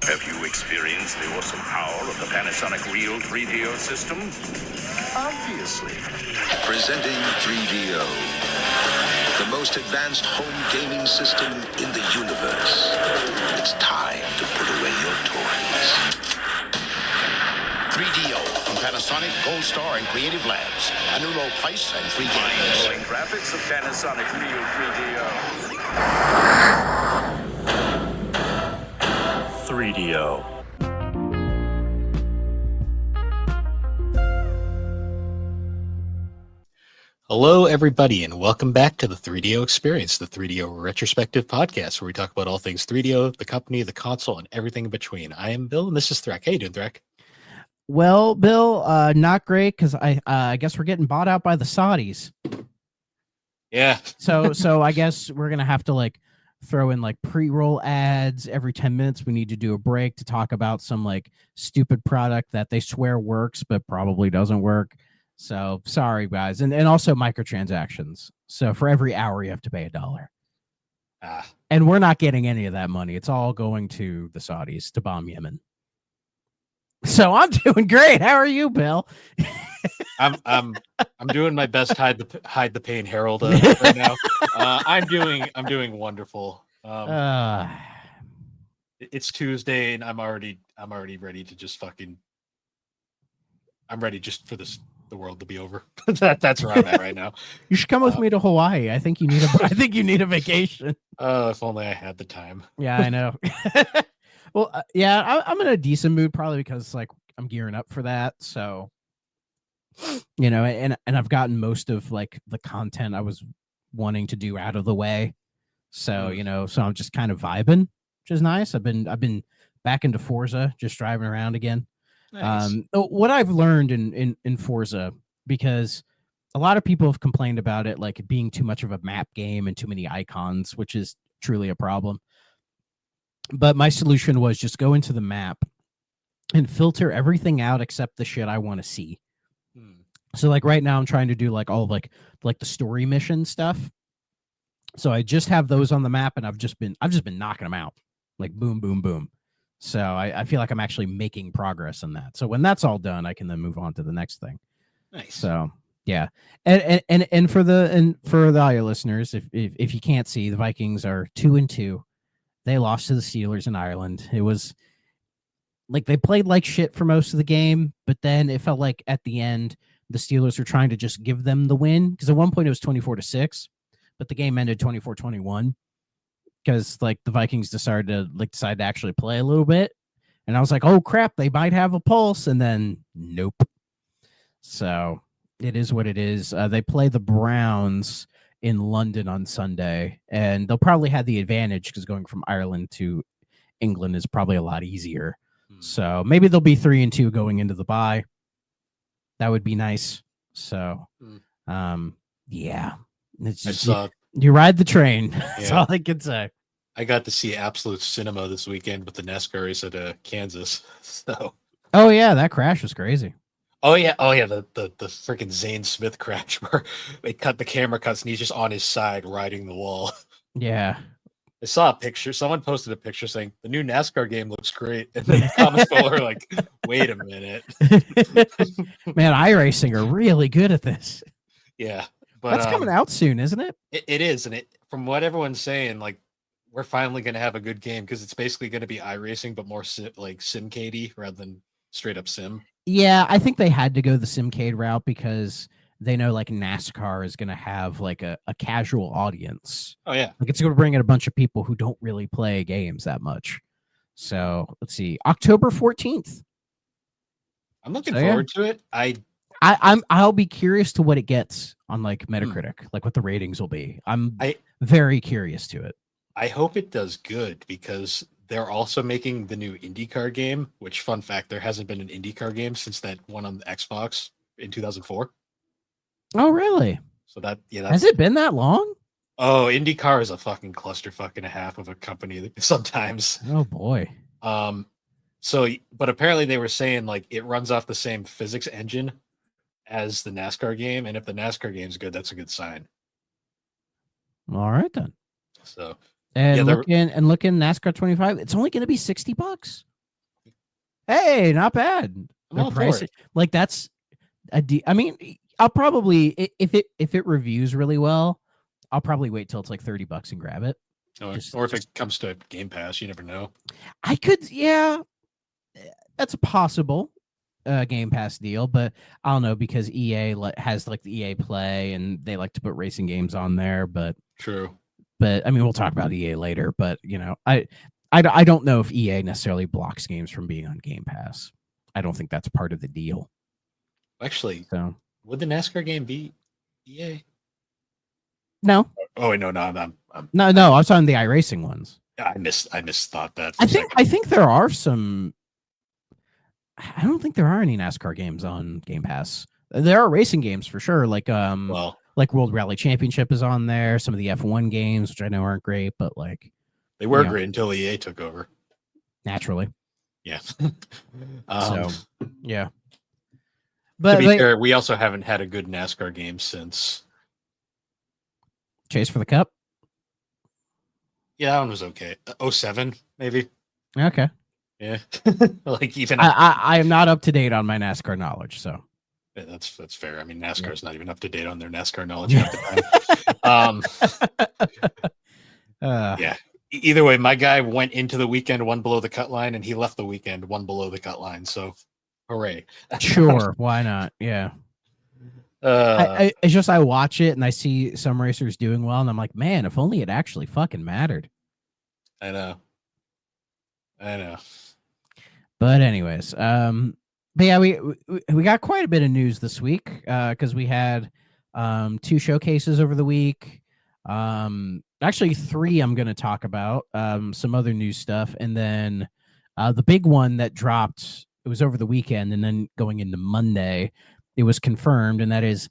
Have you experienced the awesome power of the Panasonic Real 3DO system? Obviously. Presenting 3DO, the most advanced home gaming system in the universe. It's time to put away your toys. 3DO from Panasonic, Gold Star, and Creative Labs. A new low price and free games. Mind-blowing graphics of Panasonic Real 3DO. 3DO. Hello, everybody, and welcome back to the 3DO Experience, the 3DO retrospective podcast, where we talk about all things 3DO, the company, the console, and everything in between. I am Bill, and this is Threk. How you doing, Threk? Well, Bill, not great, because I guess we're getting bought out by the Saudis. Yeah. So I guess we're gonna have to throw in pre-roll ads every 10 minutes. We need to do a break to talk about some stupid product that they swear works but probably doesn't work. So sorry, guys. And also microtransactions. So for every hour you have to pay $1. And we're not getting any of that money. It's all going to the Saudis to bomb Yemen. So I'm doing great. How are you, Bill? I'm doing my best hide the pain Harold right now. I'm doing wonderful. It's Tuesday and I'm already ready to just I'm ready just for the world to be over. That's where I'm at right now. You should come with me to Hawaii. I think you need a vacation. If only I had the time. Yeah, I know. Well, yeah, I'm in a decent mood probably because I'm gearing up for that. So, and I've gotten most of the content I was wanting to do out of the way. So, so I'm just kind of vibing, which is nice. I've been back into Forza, just driving around again. Nice. What I've learned in Forza, because a lot of people have complained about it being too much of a map game and too many icons, which is truly a problem. But my solution was just go into the map and filter everything out except the shit I want to see. So right now I'm trying to do all of the story mission stuff. So I just have those on the map and I've just been knocking them out. Boom, boom, boom. So I feel like I'm actually making progress in that. So when that's all done, I can then move on to the next thing. Nice. So yeah. And for all your listeners, if you can't see, the Vikings are 2-2. They lost to the Steelers in Ireland. It was they played like shit for most of the game, but then it felt like at the end, the Steelers were trying to just give them the win. Because at one point it was 24-6, but the game ended 24-21 because the Vikings decided to actually play a little bit. And I was like, oh crap, they might have a pulse. And then nope. So it is what it is. They play the Browns in London on Sunday, and they'll probably have the advantage because going from Ireland to England is probably a lot easier. So maybe they'll be 3-2 going into the bye. That would be nice. So, yeah, it's just, you ride the train. That's all I can say. I got to see absolute cinema this weekend with the NASCAR race at Kansas. So, oh yeah, that crash was crazy. Oh yeah, the freaking Zane Smith crash where they cut the camera cuts and he's just on his side riding the wall. Yeah. I saw a picture. Someone posted a picture saying the new NASCAR game looks great, and then the comments were like, "Wait a minute, man! iRacing are really good at this." Yeah, but that's coming out soon, isn't it? It is, and from what everyone's saying, we're finally going to have a good game because it's basically going to be iRacing, but more SimCade rather than straight up sim. Yeah, I think they had to go the SimCade route because they know NASCAR is going to have a casual audience. Oh yeah. It's going to bring in a bunch of people who don't really play games that much. So let's see, October 14th. I'm looking forward to it. I'll be curious to what it gets on Metacritic, what the ratings will be. I'm very curious to it. I hope it does good because they're also making the new IndyCar game, which, fun fact, there hasn't been an IndyCar game since that one on the Xbox in 2004. Oh, really? So has it been that long? Oh, IndyCar is a fucking clusterfuck and a half of a company sometimes. Oh boy. But apparently they were saying it runs off the same physics engine as the NASCAR game, and if the NASCAR game's good, that's a good sign. All right then. So And looking NASCAR 25, it's only going to be $60. Hey, not bad. I'm all for it. Like that's I mean, I'll probably if it reviews really well, I'll probably wait till it's like $30 and grab it. Or if it comes to Game Pass, you never know. I could, yeah, that's a possible Game Pass deal, but I don't know because EA has like the EA Play and they like to put racing games on there. But True. But I mean, we'll talk about EA later. But you know, I don't know if EA necessarily blocks games from being on Game Pass. I don't think that's part of the deal. Actually, so would the NASCAR game be EA? No. Oh wait, no. No. I was on the iRacing ones. I misthought that. I think there are some. I don't think there are any NASCAR games on Game Pass. There are racing games for sure, like World Rally Championship is on there. Some of the F1 games, which I know aren't great, but like they were great until EA took over. Naturally, yeah. So yeah. But to be fair, we also haven't had a good NASCAR game since Chase for the Cup. Yeah, that one was okay. 07, maybe. Okay. Yeah. Like even I am not up to date on my NASCAR knowledge, so yeah, that's fair. I mean, NASCAR is not even up to date on their NASCAR knowledge at the time. Yeah. Either way, my guy went into the weekend one below the cut line, and he left the weekend one below the cut line. So, hooray! Sure, why not? Yeah. It's just I watch it and I see some racers doing well, and I'm like, man, if only it actually fucking mattered. I know. But anyways, but yeah, we got quite a bit of news this week because we had 2 showcases over the week. Actually 3 I'm going to talk about, some other news stuff, and then the big one that dropped, it was over the weekend, and then going into Monday, it was confirmed, and that is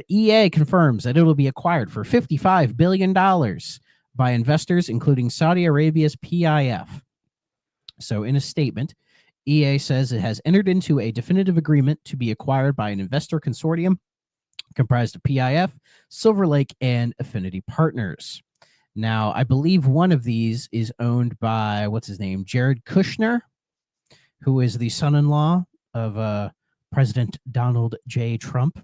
EA confirms that it will be acquired for $55 billion by investors, including Saudi Arabia's PIF. So in a statement, EA says it has entered into a definitive agreement to be acquired by an investor consortium comprised of PIF, Silver Lake, and Affinity Partners. Now, I believe one of these is owned by, what's his name, Jared Kushner, who is the son-in-law of President Donald J. Trump.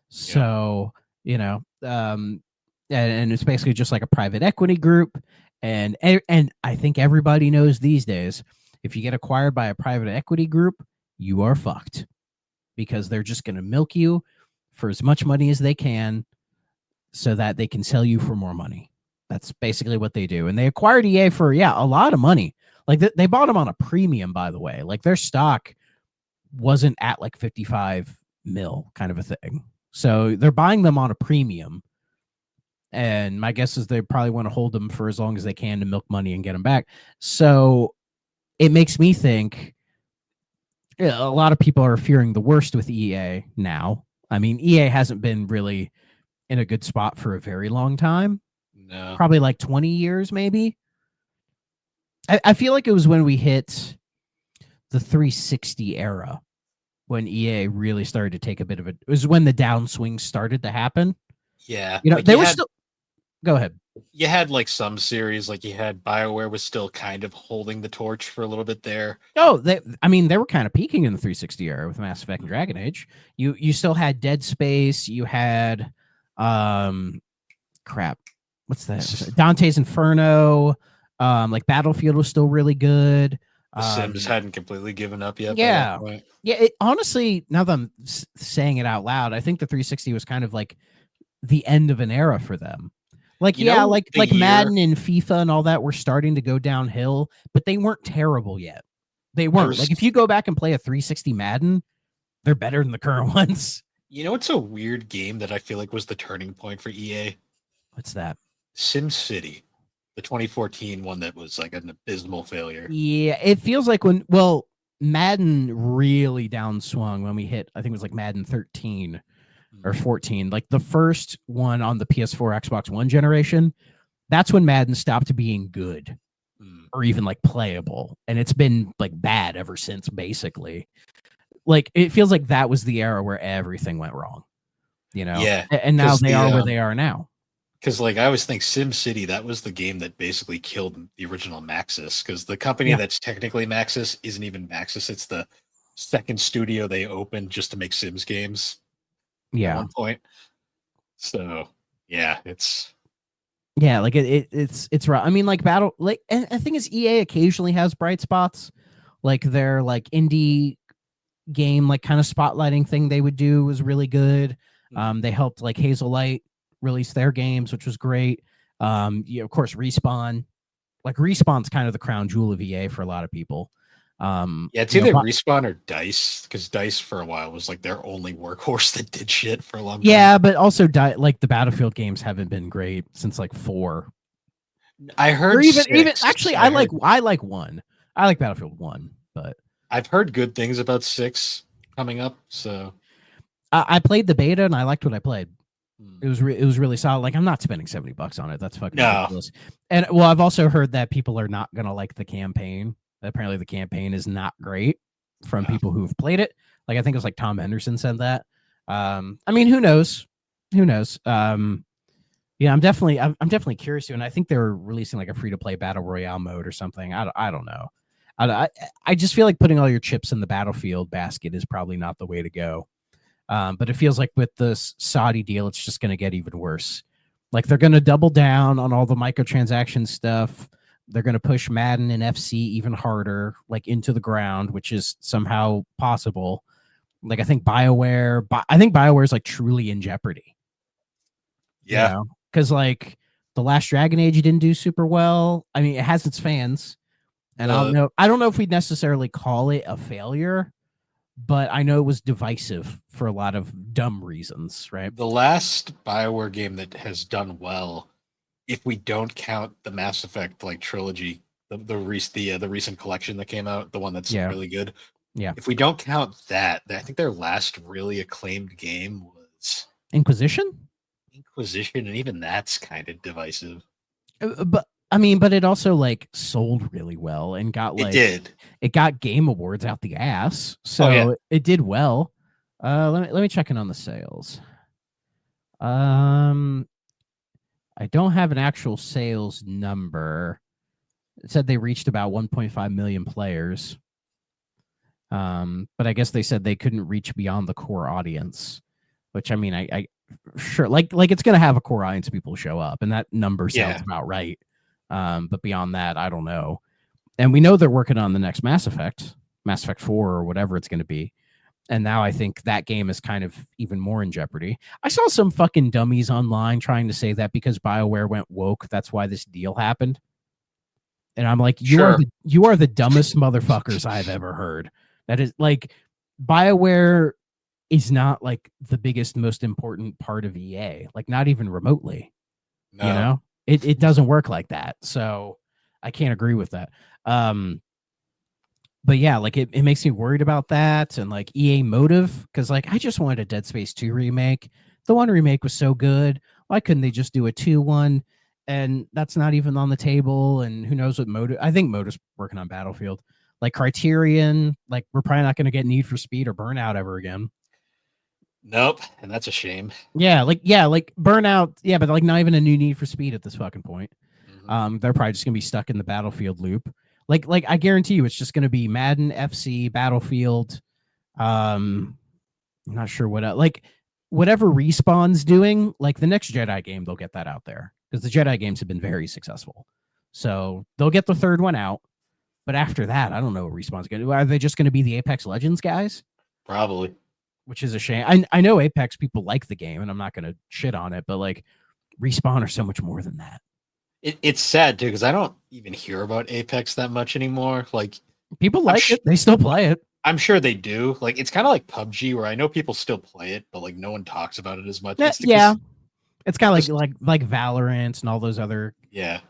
So, you know, and it's basically just like a private equity group. And I think everybody knows these days, if you get acquired by a private equity group, you are fucked because they're just going to milk you for as much money as they can so that they can sell you for more money. That's basically what they do. And they acquired EA for, a lot of money. Like they bought them on a premium, by the way. Like their stock wasn't at like 55 mil kind of a thing. So they're buying them on a premium. And my guess is they probably want to hold them for as long as they can to milk money and get them back. So it makes me think a lot of people are fearing the worst with EA now. I mean, EA hasn't been really in a good spot for a very long time. No. Probably like 20 years, maybe. I feel like it was when we hit the 360 era when EA really started to take a bit of it was when the downswing started to happen. Yeah. You know, they were still... Go ahead. You had like some series, like you had BioWare was still kind of holding the torch for a little bit there. Oh, they were kind of peaking in the 360 era with Mass Effect and Dragon Age. You still had Dead Space. You had, what's that? Dante's Inferno. Like Battlefield was still really good. The Sims hadn't completely given up yet. Yeah. Yeah. Honestly, now that I'm saying it out loud, I think the 360 was kind of like the end of an era for them. Like, like Madden and FIFA and all that were starting to go downhill, but they weren't terrible yet. They weren't. Like, if you go back and play a 360 Madden, they're better than the current ones. You know, it's a weird game that I feel like was the turning point for EA. What's that? SimCity, the 2014 one that was like an abysmal failure. Yeah, it feels like Madden really downswung when we hit, I think it was like Madden 13. Or 14, like the first one on the PS4, Xbox One generation, that's when Madden stopped being good or even like playable. And it's been like bad ever since, basically. Like it feels like that was the era where everything went wrong, you know? Yeah. And now they are where they are now. Because like I always think Sim City, that was the game that basically killed the original Maxis. Because the company Yeah. that's technically Maxis isn't even Maxis. It's the second studio they opened just to make Sims games at Yeah. one point. So yeah, it's Yeah, like it's right. I mean, like Battle, like, and the thing is, EA occasionally has bright spots, like their like indie game, like kind of spotlighting thing they would do was really good. They helped like Hazelight release their games, which was great. Of course, Respawn, like Respawn's kind of the crown jewel of EA for a lot of people. yeah, it's either Respawn or Dice, because Dice for a while was like their only workhorse that did shit for a long time. Yeah, but also like the Battlefield games haven't been great since like 4. I heard Or even 6. actually, I like 1. I like Battlefield 1, but I've heard good things about 6 coming up. So I played the beta and I liked what I played. It was really solid. Like, I'm not spending $70 on it. That's fucking ridiculous. And well, I've also heard that people are not gonna like the campaign. Apparently, the campaign is not great from people who've played it. Like, I think it was like Tom Henderson said that. I mean, who knows? Who knows? Yeah, I'm definitely curious to, and I think they're releasing like a free to play battle royale mode or something. I don't know. I just feel like putting all your chips in the Battlefield basket is probably not the way to go. But it feels like with this Saudi deal, it's just going to get even worse. Like, they're going to double down on all the microtransaction stuff. They're going to push Madden and FC even harder, like into the ground, which is somehow possible. Like, I think BioWare is like truly in jeopardy. yeah, because like the last Dragon Age didn't do super well. I mean, it has its fans, and I don't know if we'd necessarily call it a failure, but I know it was divisive for a lot of dumb reasons, right? the last BioWare game that has done well, if we don't count the Mass Effect like trilogy, the recent collection that came out, the one that's really good. Yeah. If we don't count that, I think their last really acclaimed game was Inquisition, and even that's kind of divisive. But I mean, but it also like sold really well and got like it got Game Awards out the ass, so it did well. Let me check in on the sales. I don't have an actual sales number. It said they reached about 1.5 million players. But I guess they said they couldn't reach beyond the core audience, which I mean, I sure like it's gonna have a core audience of people show up, and that number sounds about right. But beyond that, I don't know. And we know they're working on the next Mass Effect 4 or whatever it's gonna be. And now I think that game is kind of even more in jeopardy. I saw some fucking dummies online trying to say that because BioWare went woke, that's why this deal happened. And I'm like, you are the dumbest motherfuckers I've ever heard. That is like, BioWare is not like the biggest, most important part of EA, like not even remotely. No. You know, it doesn't work like that. So I can't agree with that. But yeah, like it makes me worried about that and like EA motive, because like I just wanted a Dead Space 2 remake. The 1 remake was so good. Why couldn't they just do a 2 one? And that's not even on the table. And who knows what motive? I think Motive's working on Battlefield. Like Criterion, like we're probably not going to get Need for Speed or Burnout ever again. Nope, and that's a shame. Yeah, like Burnout, yeah, but like not even a new Need for Speed at this fucking point. Mm-hmm. They're probably just gonna be stuck in the Battlefield loop. Like I guarantee you, it's just gonna be Madden, FC, Battlefield. I'm not sure what else. Like whatever Respawn's doing, like the next Jedi game, they'll get that out there because the Jedi games have been very successful. So they'll get the third one out. But after that, I don't know what Respawn's gonna do. Are they just gonna be the Apex Legends guys? Probably. Which is a shame. I know Apex people like the game, and I'm not gonna shit on it, but like Respawn are so much more than that. It's sad too because I don't even hear about Apex that much anymore. Like people like it, they still play it. I'm sure they do. Like it's kind of like PUBG, where I know people still play it, but like no one talks about it as much. It's kind of like Valorant and all those other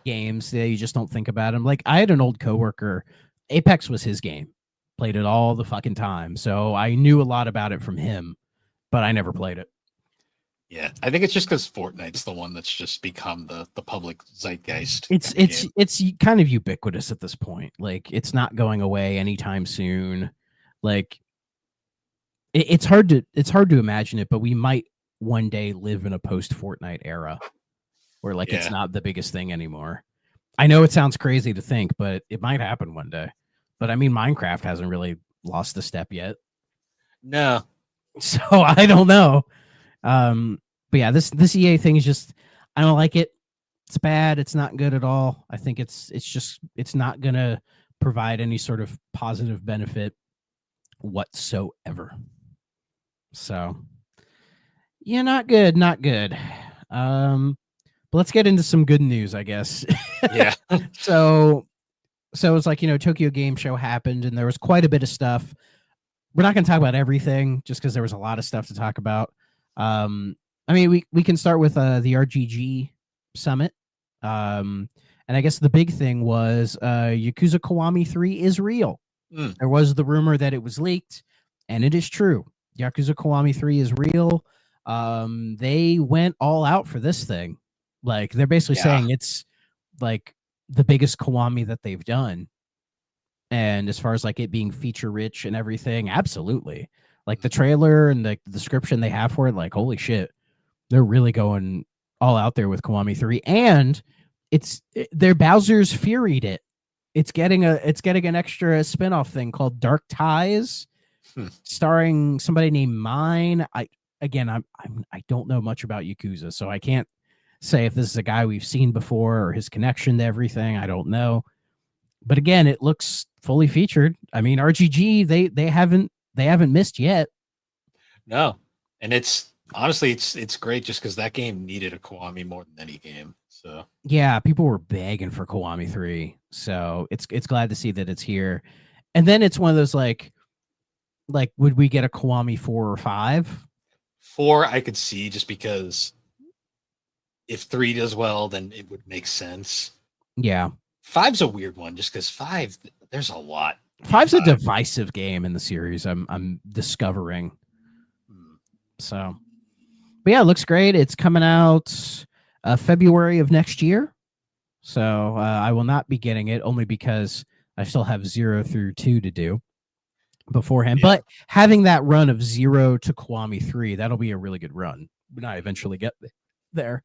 games. Yeah, you just don't think about them. Like I had an old coworker, Apex was his game. Played it all the fucking time, so I knew a lot about it from him, but I never played it. Yeah, I think it's just because Fortnite's the one that's just become the public zeitgeist. It's kind of ubiquitous at this point. Like it's not going away anytime soon. Like it's hard to imagine it, but we might one day live in a post Fortnite era. where like it's Yeah. not the biggest thing anymore. I know it sounds crazy to think, but it might happen one day. But I mean, Minecraft hasn't really lost the step yet. No. So I don't know. But yeah, this EA thing is just, I don't like it. It's bad. It's not good at all. I think it's not gonna provide any sort of positive benefit whatsoever. So yeah, not good, not good. But let's get into some good news, I guess. Yeah. So it's like, Tokyo Game Show happened and there was quite a bit of stuff. We're not going to talk about everything just because there was a lot of stuff to talk about. I mean, we can start with the RGG Summit. And I guess the big thing was Yakuza Kiwami 3 is real. There was the rumor that it was leaked, and it is true. Yakuza Kiwami 3 is real. They went all out for this thing. Like, they're basically saying it's like the biggest Kiwami that they've done. And as far as like it being feature rich and everything, absolutely. Like the trailer and the description they have for it, like, holy shit, they're really going all out there with Kiwami 3. And their Bowser's Furied it. It's getting an extra spin-off thing called Dark Ties, starring somebody named Mine. I don't know much about Yakuza, so I can't say if this is a guy we've seen before or his connection to everything. I don't know. But again, it looks fully featured. I mean, RGG, they haven't missed yet. No. And it's honestly it's great just because that game needed a Kiwami more than any game. So yeah, people were begging for Kiwami 3. So it's glad to see that it's here. And then it's one of those like would we get a Kiwami 4 or 5? 4 I could see just because if 3 does well, then it would make sense. Yeah. 5's a weird one just because 5, there's a lot. 5's a divisive game in the series. I'm discovering. So, but yeah, it looks great. It's coming out February of next year. So I will not be getting it only because I still have 0 through 2 to do beforehand. Yeah. But having that run of 0 to Kiwami 3, that'll be a really good run when I eventually get there.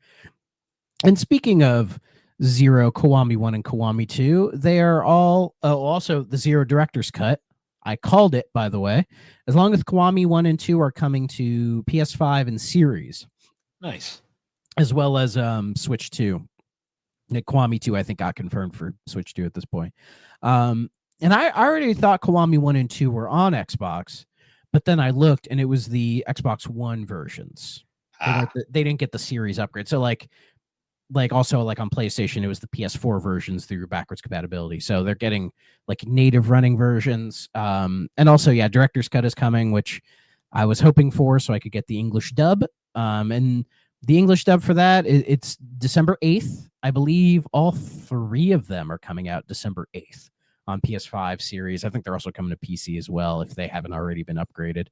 And speaking of 0, Kiwami 1, and Kiwami 2, they are all also the 0 director's cut. I called it, by the way. As long as Kiwami 1 and 2 are coming to PS5 and Series. Nice. As well as Switch 2. Kiwami 2, I think, got confirmed for Switch 2 at this point. And I already thought Kiwami 1 and 2 were on Xbox, but then I looked and it was the Xbox One versions. They didn't get the Series upgrade. So like also like on PlayStation, it was the PS4 versions through backwards compatibility. So they're getting like native running versions. And also, yeah, director's cut is coming, which I was hoping for so I could get the English dub. And the English dub for that, it's December 8th. I believe all 3 of them are coming out December 8th on PS5 Series. I think they're also coming to PC as well if they haven't already been upgraded.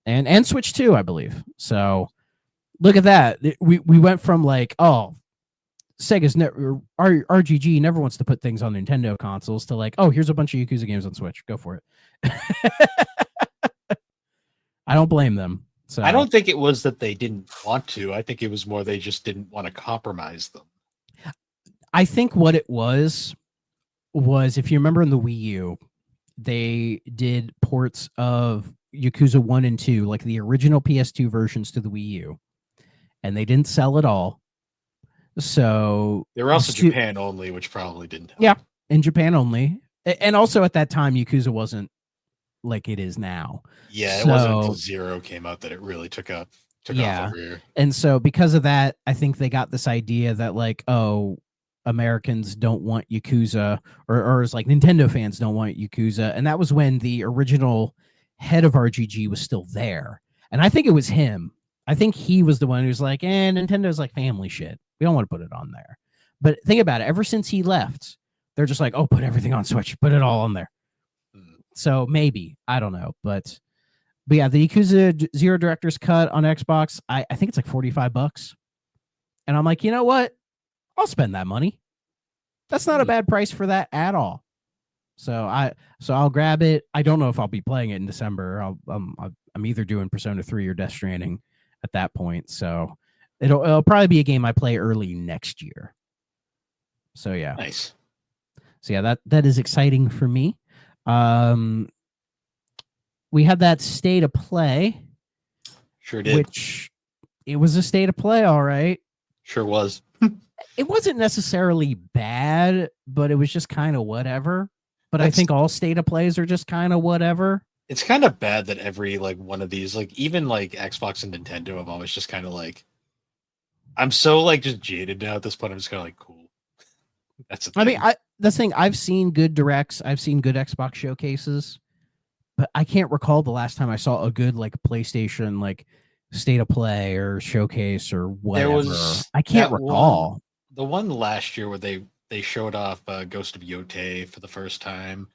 And Switch 2, I believe. So look at that. We went from like, oh, Sega's RGG never wants to put things on Nintendo consoles to like, oh, here's a bunch of Yakuza games on Switch. Go for it. I don't blame them. So I don't think it was that they didn't want to. I think it was more they just didn't want to compromise them. I think what it was if you remember in the Wii U, they did ports of Yakuza 1 and 2, like the original PS2 versions to the Wii U, and they didn't sell it all. So they were also Japan only, which probably didn't help. Yeah, in Japan only. And also at that time, Yakuza wasn't like it is now. Yeah, it wasn't until 0 came out that it really took off a rear. And so because of that, I think they got this idea that like, oh, Americans don't want Yakuza, or it's like Nintendo fans don't want Yakuza. And that was when the original head of RGG was still there. And I think it was him. I think he was the one who's like, Nintendo's like family shit. We don't want to put it on there. But think about it. Ever since he left, they're just like, oh, put everything on Switch. Put it all on there. So maybe. I don't know. But yeah, the Yakuza 0 director's cut on Xbox, I think it's like $45. And I'm like, you know what? I'll spend that money. That's not a bad price for that at all. So I'll grab it. I don't know if I'll be playing it in December. I'm either doing Persona 3 or Death Stranding at that point. So It'll probably be a game I play early next year. So yeah. Nice. So yeah, that is exciting for me. We had that state of play. Sure did. Which it was a state of play, all right. Sure was. It wasn't necessarily bad, but it was just kind of whatever. But I think all state of plays are just kind of whatever. It's kind of bad that every like one of these, like even like Xbox and Nintendo have always just kind of like, I'm so like just jaded now at this point. I'm just kind of like, cool. That's the thing. I mean, I've seen good directs, I've seen good Xbox showcases, but I can't recall the last time I saw a good like PlayStation like state of play or showcase or whatever. I can't recall. The one last year where they showed off Ghost of Yotei for the first time.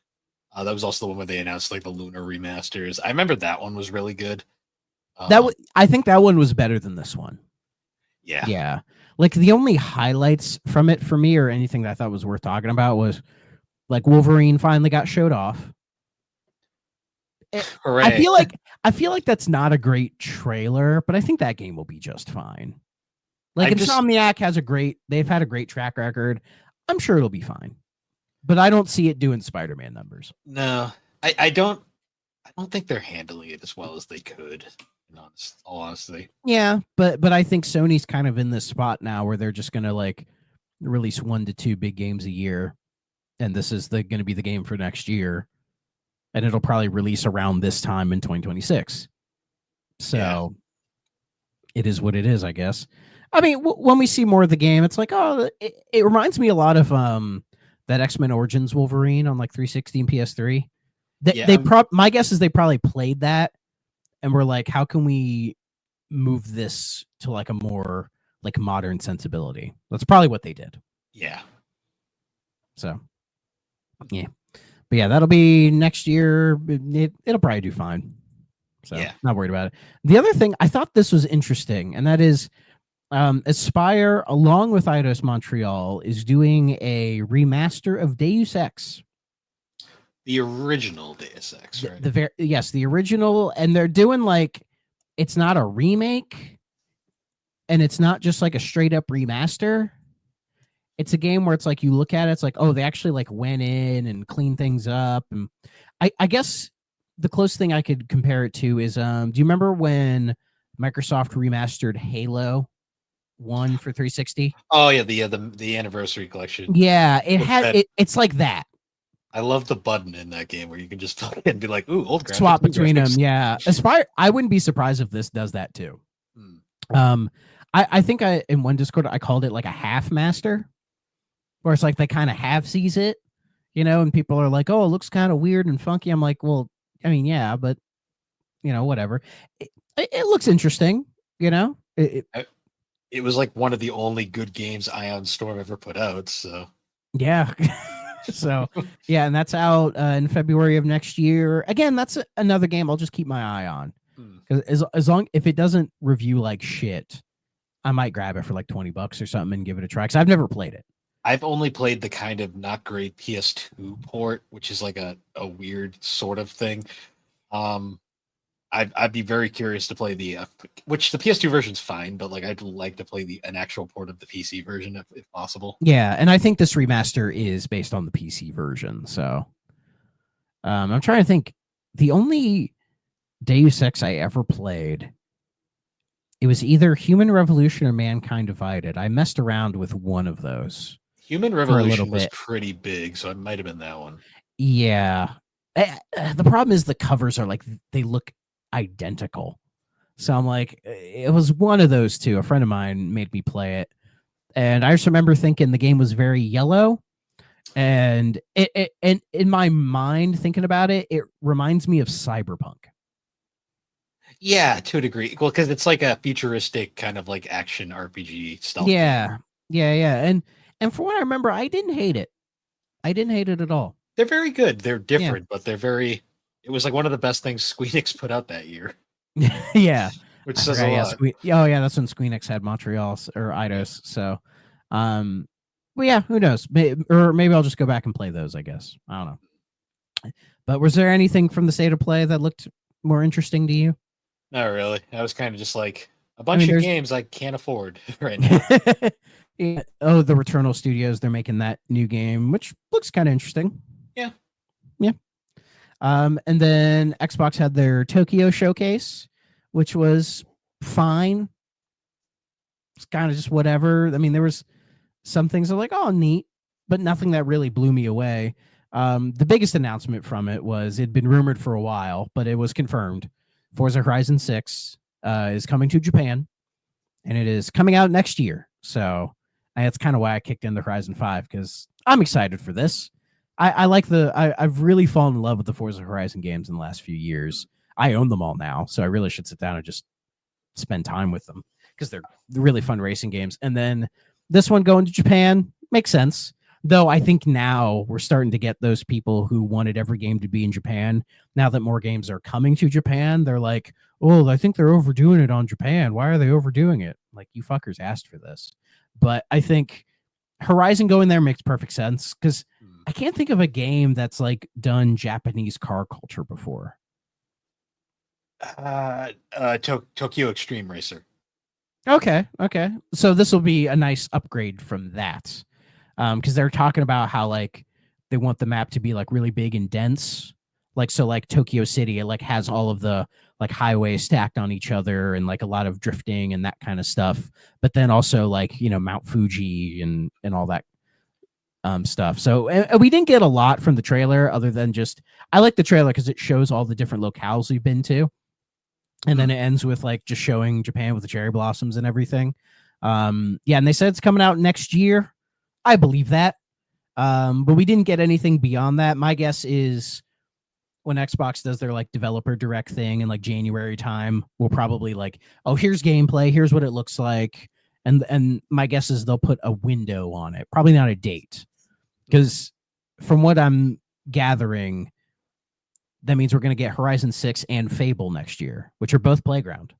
That was also the one where they announced like the Lunar remasters. I remember that one was really good. I think that one was better than this one. Yeah. Yeah. Like the only highlights from it for me or anything that I thought was worth talking about was like Wolverine finally got showed off. I feel like that's not a great trailer, but I think that game will be just fine. Like Insomniac they've had a great track record. I'm sure it'll be fine. But I don't see it doing Spider-Man numbers. No. I don't think they're handling it as well as they could, in all honesty. Yeah, but I think Sony's kind of in this spot now where they're just gonna like release 1 to 2 big games a year, and this is gonna be the game for next year. And it'll probably release around this time in 2026. So It is what it is, I guess. I mean, when we see more of the game, it's like, oh, it reminds me a lot of that X-Men Origins Wolverine on like 360 and PS3. My guess is they probably played that and were like, how can we move this to like a more like modern sensibility? That's probably what they did. Yeah. So, yeah. But yeah, that'll be next year. It'll probably do fine. So yeah, not worried about it. The other thing, I thought this was interesting, and that is Aspire, along with Eidos Montreal, is doing a remaster of Deus Ex. The original Deus Ex, right? The original, and they're doing like, it's not a remake, and it's not just like a straight up remaster. It's a game where it's like you look at it, it's like, oh, they actually like went in and cleaned things up. And I guess the closest thing I could compare it to is, do you remember when Microsoft remastered Halo 1 for 360? Oh yeah, the anniversary collection. Yeah, it's like that. I love the button in that game where you can just be like, ooh, old graphics, swap between them. Yeah, Aspire. I wouldn't be surprised if this does that too. I think in one Discord I called it like a half master, where it's like they kind of half sees it, and people are like, oh, it looks kind of weird and funky. I'm like, well, I mean, yeah, but whatever. It looks interesting, It was like one of the only good games Ion Storm ever put out. So yeah. So yeah, and that's out in February of next year. Again, that's another game I'll just keep my eye on, because as long if it doesn't review like shit, I might grab it for like $20 or something and give it a try, because I've never played it. I've only played the kind of not great PS2 port, which is like a weird sort of thing. I'd be very curious to play which the PS2 version's fine, but like I'd like to play an actual port of the PC version if possible. Yeah, and I think this remaster is based on the PC version. So I'm trying to think. The only Deus Ex I ever played, it was either Human Revolution or Mankind Divided. I messed around with one of those. Human Revolution was pretty big, so it might have been that one. Yeah. The problem is the covers are like, they look identical. So I'm like, it was one of those two. A friend of mine made me play it. And I just remember thinking the game was very yellow. And and in my mind, thinking about it, it reminds me of Cyberpunk. Yeah, to a degree. Well, because it's like a futuristic kind of like action RPG style. Yeah. And from what I remember, I didn't hate it. I didn't hate it at all. They're very good. They're different, but they're very... It was like one of the best things Squeenix put out that year. Yeah. Which says a lot. Yeah, that's when Squeenix had Montreal or Eidos. So, well, yeah, who knows? Or maybe I'll just go back and play those, I guess. I don't know. But was there anything from the state of play that looked more interesting to you? Not really. I was kind of just like, A bunch of there's- games I can't afford right now. Yeah. Oh, the Returnal Studios, they're making that new game, which looks kind of interesting. Yeah. Yeah. And then Xbox had their Tokyo showcase, which was fine. It's kind of just whatever. I mean, there was some things that were like, oh, neat, but nothing that really blew me away. The biggest announcement from it was it'd been rumored for a while, but it was confirmed. Forza Horizon 6 is coming to Japan, and it is coming out next year. So that's kind of why I kicked in the Horizon 5, because I'm excited for this. I've really fallen in love with the Forza Horizon games in the last few years. I own them all now, so I really should sit down and just spend time with them because they're really fun racing games. And then this one going to Japan makes sense. Though I think now we're starting to get those people who wanted every game to be in Japan. Now that more games are coming to Japan, they're like, oh, I think they're overdoing it on Japan. Why are they overdoing it? Like, you fuckers asked for this. But I think Horizon going there makes perfect sense because I can't think of a game that's like done Japanese car culture before. Tokyo Extreme Racer. Okay. So this will be a nice upgrade from that. Because they're talking about how like they want the map to be like really big and dense. Like, so like Tokyo City, it like has all of the like highways stacked on each other and like a lot of drifting and that kind of stuff. But then also like, Mount Fuji and all that stuff. So we didn't get a lot from the trailer other than just, I like the trailer because it shows all the different locales we've been to. And then it ends with like just showing Japan with the cherry blossoms and everything. And they said it's coming out next year. I believe that. But we didn't get anything beyond that. My guess is when Xbox does their like developer direct thing in like January time, we'll probably like, oh, here's gameplay, here's what it looks like. And my guess is they'll put a window on it, probably not a date. Because from what I'm gathering, that means we're going to get Horizon 6 and Fable next year, which are both Playground.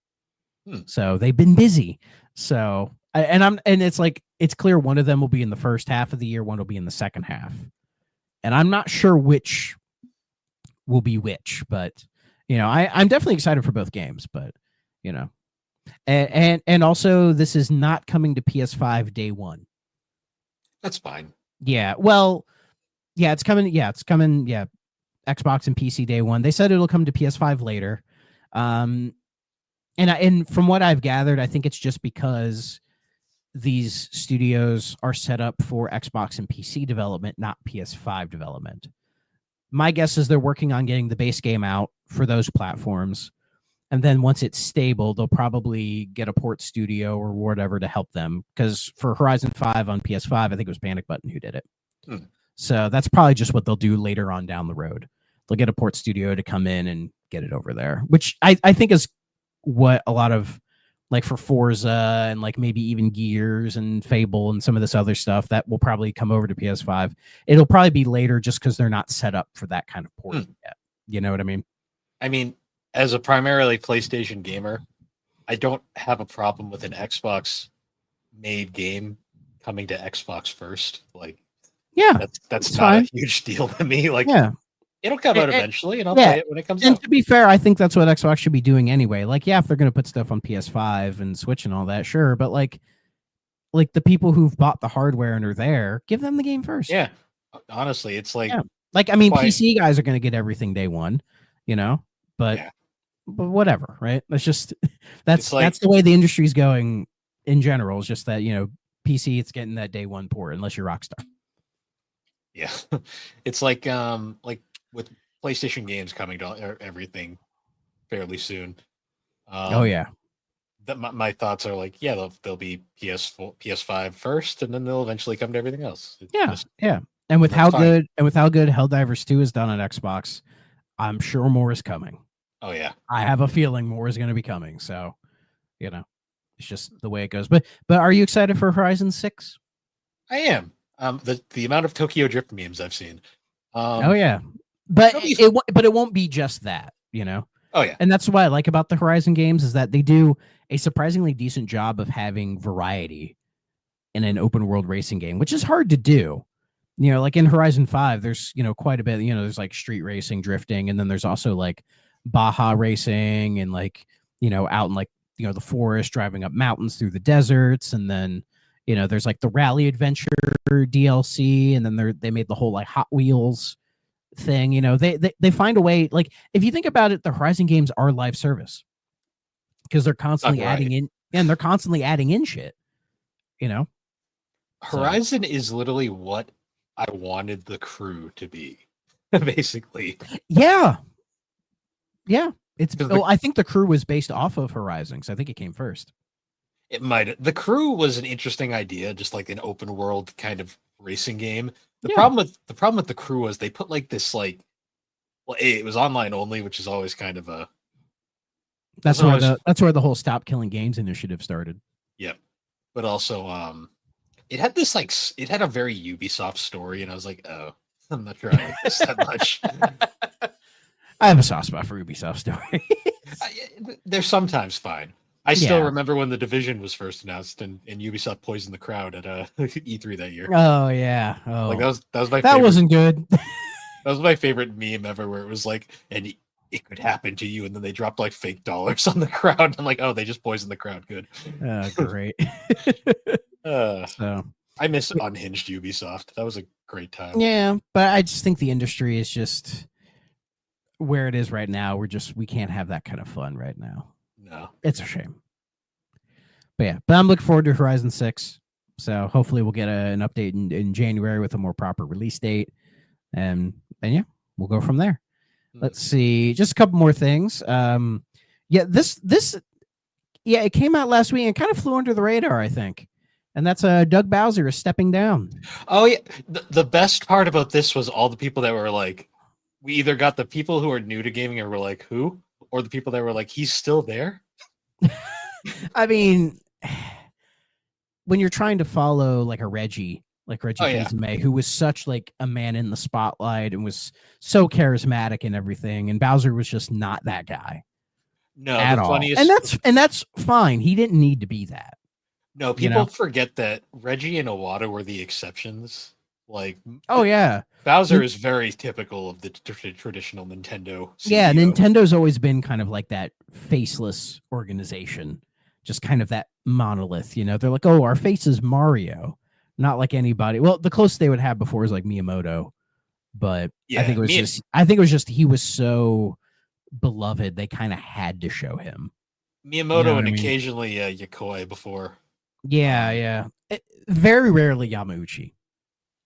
So they've been busy. So and it's like it's clear one of them will be in the first half of the year, one will be in the second half. And I'm not sure which will be which, but I'm definitely excited for both games, but and also this is not coming to PS5 day one. That's fine. Yeah. Well, yeah, it's coming. Yeah, it's coming. Yeah. Xbox and PC day one. They said it'll come to PS5 later. And from what I've gathered, I think it's just because these studios are set up for Xbox and PC development, not PS5 development. My guess is they're working on getting the base game out for those platforms. And then once it's stable, they'll probably get a port studio or whatever to help them. Because for Horizon 5 on PS5, I think it was Panic Button who did it. So that's probably just what they'll do later on down the road. They'll get a port studio to come in and get it over there, which I think is what a lot of like for Forza and like maybe even Gears and Fable and some of this other stuff that will probably come over to PS5. It'll probably be later just because they're not set up for that kind of port yet. You know what I mean? I mean, as a primarily PlayStation gamer, I don't have a problem with an Xbox made game coming to Xbox first. Like, yeah, that's not fine. a huge deal to me. Like, yeah, it'll come out eventually, and I'll play it when it comes and out. to be fair, I think that's what Xbox should be doing anyway. Like, yeah, if they're going to put stuff on PS5 and Switch and all that, sure. But like the people who've bought the hardware and are there, give them the game first. Yeah, honestly, it's like, like I mean, PC guys are going to get everything day one, but whatever, right? That's just that's the way the industry's going in general. Is just that PC, it's getting that day one port unless you're Rockstar. Yeah, it's like with PlayStation games coming to everything fairly soon. My thoughts are like, yeah, they'll be PS4, PS5 first, and then they'll eventually come to everything else. And with how good Helldivers 2 is done on Xbox, I'm sure more is coming. Oh yeah, I have a feeling more is going to be coming. So, it's just the way it goes. But are you excited for Horizon 6? I am. The amount of Tokyo Drift memes I've seen. But it won't be just that, Oh yeah, and that's what I like about the Horizon games is that they do a surprisingly decent job of having variety in an open world racing game, which is hard to do. Like in Horizon 5, there's quite a bit. There's like street racing, drifting, and then there's also like Baja racing and like out in like the forest, driving up mountains through the deserts, and then there's like the Rally Adventure DLC, and then they made the whole like Hot Wheels thing. They find a way. Like if you think about it, the Horizon games are live service because they're constantly adding in, and they're constantly adding in shit. Horizon is literally what I wanted the crew to be, basically. Yeah. I think the crew was based off of Horizon, so I think it came first. It might. The crew was an interesting idea, just like an open world kind of racing game. The problem with the crew was they put like this like, well, it was online only, which is always kind of a. That's where the whole Stop Killing Games initiative started. Yep, but also it had this like it had a very Ubisoft story, and I was like, oh, I'm not sure I like this that much. I have a soft spot for Ubisoft story. They're sometimes fine. I still remember when The Division was first announced and Ubisoft poisoned the crowd at E3 that year. Oh yeah. Oh, like that was my. That favorite. Wasn't good. That was my favorite meme ever, where it was like, and it could happen to you, and then they dropped like fake dollars on the crowd. I'm like, oh, they just poisoned the crowd. Good. Great. So I miss unhinged Ubisoft. That was a great time. Yeah, but I just think the industry is just where it is right now. We can't have that kind of fun right now. No, it's a shame. But I'm looking forward to Horizon 6. So hopefully we'll get an update in January with a more proper release date. And we'll go from there. Let's see. Just a couple more things. It came out last week and kind of flew under the radar, I think. And that's Doug Bowser is stepping down. Oh, yeah. The best part about this was all the people that were like, we either got the people who are new to gaming and were like, who? Or the people that were like, he's still there? I mean, when you're trying to follow like a Reggie Fils-Aimé, who was such like a man in the spotlight and was so charismatic and everything, and Bowser was just not that guy. No, at all. And that's fine. He didn't need to be that. No, people forget that Reggie and Iwata were the exceptions. Like, oh yeah, Bowser is very typical of the traditional Nintendo CEO. Yeah, Nintendo's always been kind of like that faceless organization, just kind of that monolith. They're like, oh, our face is Mario, not like anybody. Well, the closest they would have before is like Miyamoto, but I think it was just he was so beloved they kind of had to show him. Miyamoto and occasionally Yokoi before. Yeah. Very rarely Yamauchi.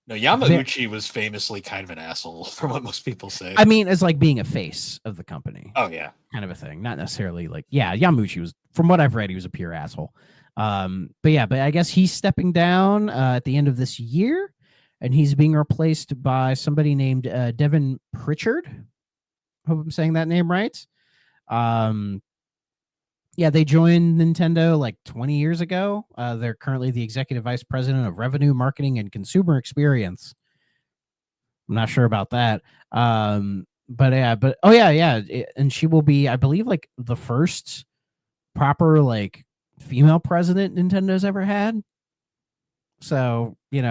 No, Yamauchi was famously kind of an asshole, from what most people say. I mean, it's like being a face of the company. Oh, yeah. Kind of a thing. Not necessarily like, Yamauchi was, from what I've read, he was a pure asshole. But I guess he's stepping down at the end of this year, and he's being replaced by somebody named Devin Pritchard. Hope I'm saying that name right. They joined Nintendo like 20 years ago. They're currently the executive vice president of revenue, marketing, and consumer experience. I'm not sure about that. And she will be, I believe, like the first proper like female president Nintendo's ever had. So, she's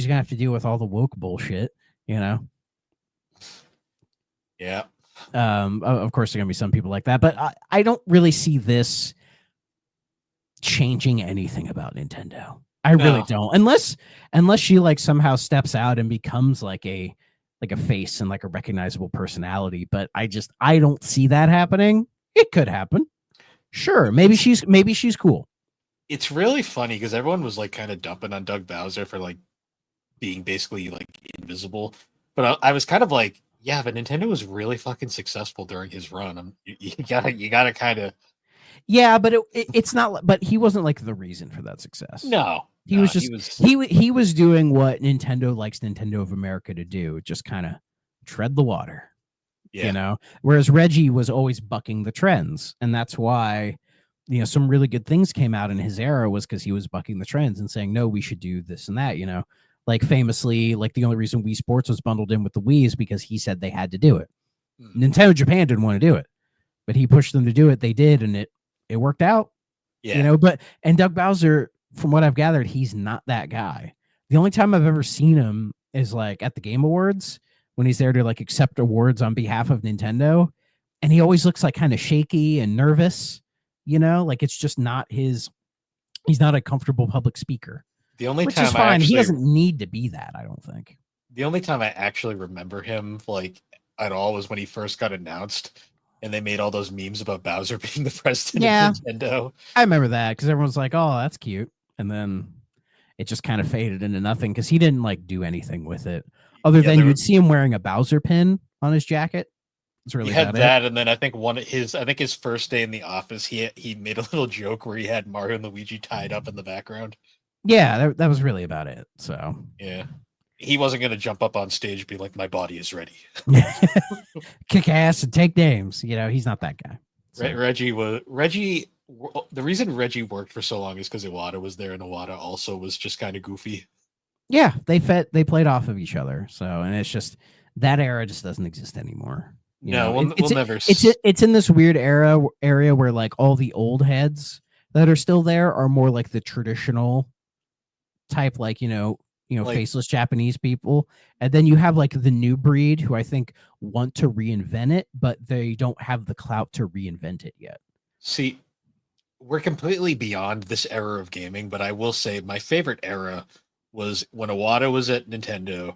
gonna have to deal with all the woke bullshit, Yeah. Of course, there are going to be some people like that, but I don't really see this changing anything about Nintendo. I really don't, unless she like somehow steps out and becomes like a face and like a recognizable personality. But I don't see that happening. It could happen. Sure, maybe she's cool. It's really funny because everyone was like kind of dumping on Doug Bowser for like being basically like invisible, but I was kind of like, yeah, but Nintendo was really fucking successful during his run. You gotta kind of. Yeah, but it's not. But he wasn't like the reason for that success. No, he was doing what Nintendo likes Nintendo of America to do, just kind of tread the water. Yeah. Whereas Reggie was always bucking the trends, and that's why some really good things came out in his era was because he was bucking the trends and saying, no, we should do this and that. Like famously, like the only reason Wii Sports was bundled in with the Wii is because he said they had to do it. Nintendo Japan didn't want to do it, but he pushed them to do it. They did, and it worked out. Yeah. And Doug Bowser, from what I've gathered, he's not that guy. The only time I've ever seen him is like at the Game Awards when he's there to like accept awards on behalf of Nintendo, and he always looks like kind of shaky and nervous. like it's just not his. He's not a comfortable public speaker, The only which time is I fine. He actually, doesn't need to be that, I don't think. the only time I actually remember him like at all was when he first got announced, and they made all those memes about Bowser being the president Yeah. of Nintendo. I remember that because everyone's like, "Oh, that's cute," and then it just kind of faded into nothing because he didn't like do anything with it other than you'd see him wearing a Bowser pin on his jacket. It's really he had about that, it. and then I think his first day in the office, he made a little joke where he had Mario and Luigi tied up in the background. Yeah, that was really about it. So Yeah, he wasn't going to jump up on stage and be like, "My body is ready." kick ass and take names. He's not that guy. So. Reggie. The reason Reggie worked for so long is because Iwata was there, and Iwata also was just kind of goofy. Yeah, they played off of each other. So, and it's just that era just doesn't exist anymore. We'll never. It's in this weird area where like all the old heads that are still there are more like the traditional type, like like, faceless Japanese people, and then you have like the new breed who I think want to reinvent it, but they don't have the clout to reinvent it yet. See, we're completely beyond this era of gaming, but I will say my favorite era was when Iwata was at Nintendo.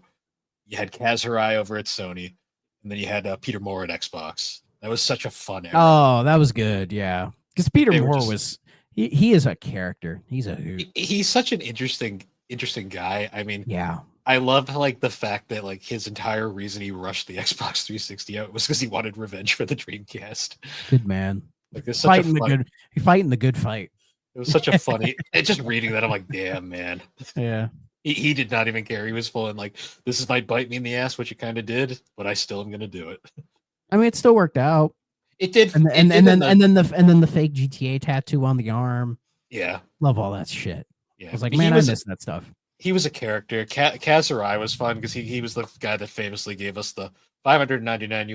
You had Kaz Hirai over at Sony, and then you had Peter Moore at Xbox. That was such a fun era. Oh, that was good, yeah. Because Peter Moore was he is a character. He's a hoot. He's such an interesting guy. I mean, yeah. I loved like the fact that like his entire reason he rushed the Xbox 360 out was because he wanted revenge for the Dreamcast. Good man. Like this fighting the good fight. It was such a funny. Just reading that, I'm like, damn, man. Yeah. He did not even care. He was full and like, this might bite me in the ass, which it kind of did, but I still am gonna do it. I mean, it still worked out. It did, and then the fake GTA tattoo on the arm. Yeah, love all that shit. Yeah, I was like, man, I miss that stuff. He was a character. Kaz Hirai was fun because he was the guy that famously gave us the $599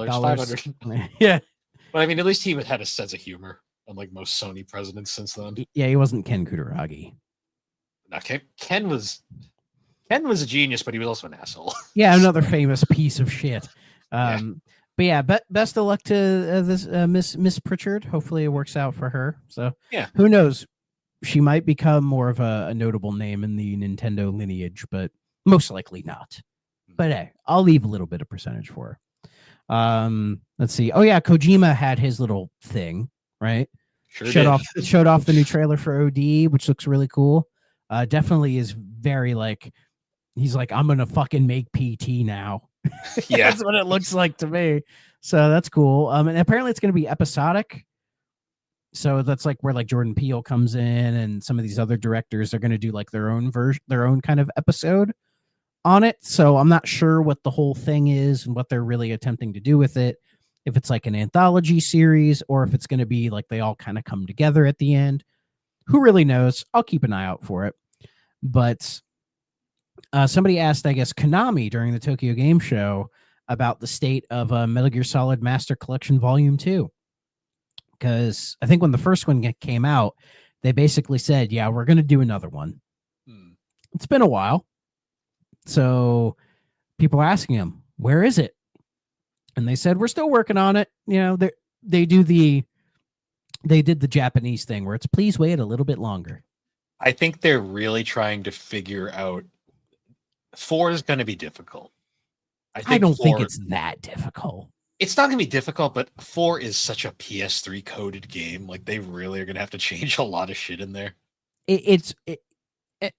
$500. Yeah, but I mean, at least he had a sense of humor, unlike most Sony presidents since then. Yeah, he wasn't Ken Kutaragi. No, Ken was a genius, but he was also an asshole. Yeah, another famous piece of shit. But yeah, best of luck to this Miss Pritchard. Hopefully it works out for her. So yeah, who knows? She might become more of a notable name in the Nintendo lineage, but most likely not. But hey, I'll leave a little bit of percentage for her. Let's see. Oh yeah, Kojima had his little thing, right? Sure showed off the new trailer for OD, which looks really cool. Definitely is very like he's like, I'm gonna fucking make PT now. Yeah, that's what it looks like to me. So that's cool. And apparently it's gonna be episodic. So that's like where like Jordan Peele comes in, and some of these other directors are gonna do like their own version, their own kind of episode on it. So I'm not sure what the whole thing is and what they're really attempting to do with it. If it's like an anthology series or if it's going to be like they all kind of come together at the end. Who really knows? I'll keep an eye out for it. But somebody asked, I guess, Konami during the Tokyo Game Show about the state of Metal Gear Solid Master Collection Volume 2. Because I think when the first one came out, they basically said, yeah, we're going to do another one. It's been a while. So people are asking him, where is it? And they said, we're still working on it. You know, they did the Japanese thing where it's please wait a little bit longer. I think they're really trying to figure out 4 is going to be difficult. I don't think it's that difficult. It's not going to be difficult, but 4 is such a PS3 coded game. Like they really are going to have to change a lot of shit in there.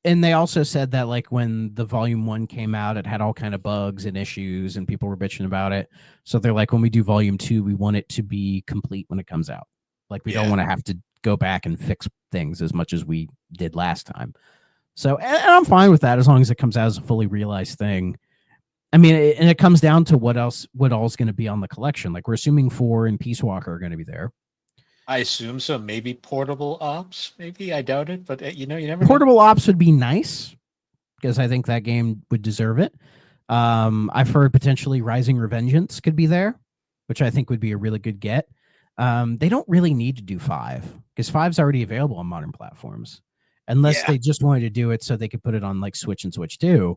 And they also said that like when the volume 1 came out, it had all kind of bugs and issues and people were bitching about it. So they're like, when we do volume 2, we want it to be complete when it comes out. Like we don't want to have to go back and fix things as much as we did last time. So, and I'm fine with that as long as it comes out as a fully realized thing. I mean, and it comes down to what all's going to be on the collection. Like we're assuming 4 and Peace Walker are going to be there. I assume so. Maybe Portable Ops. Maybe I doubt it, but you never. Portable Ops would be nice because I think that game would deserve it. I've heard potentially Rising Revengeance could be there, which I think would be a really good get. They don't really need to do 5 because 5's already available on modern platforms, unless they just wanted to do it so they could put it on like Switch and Switch 2,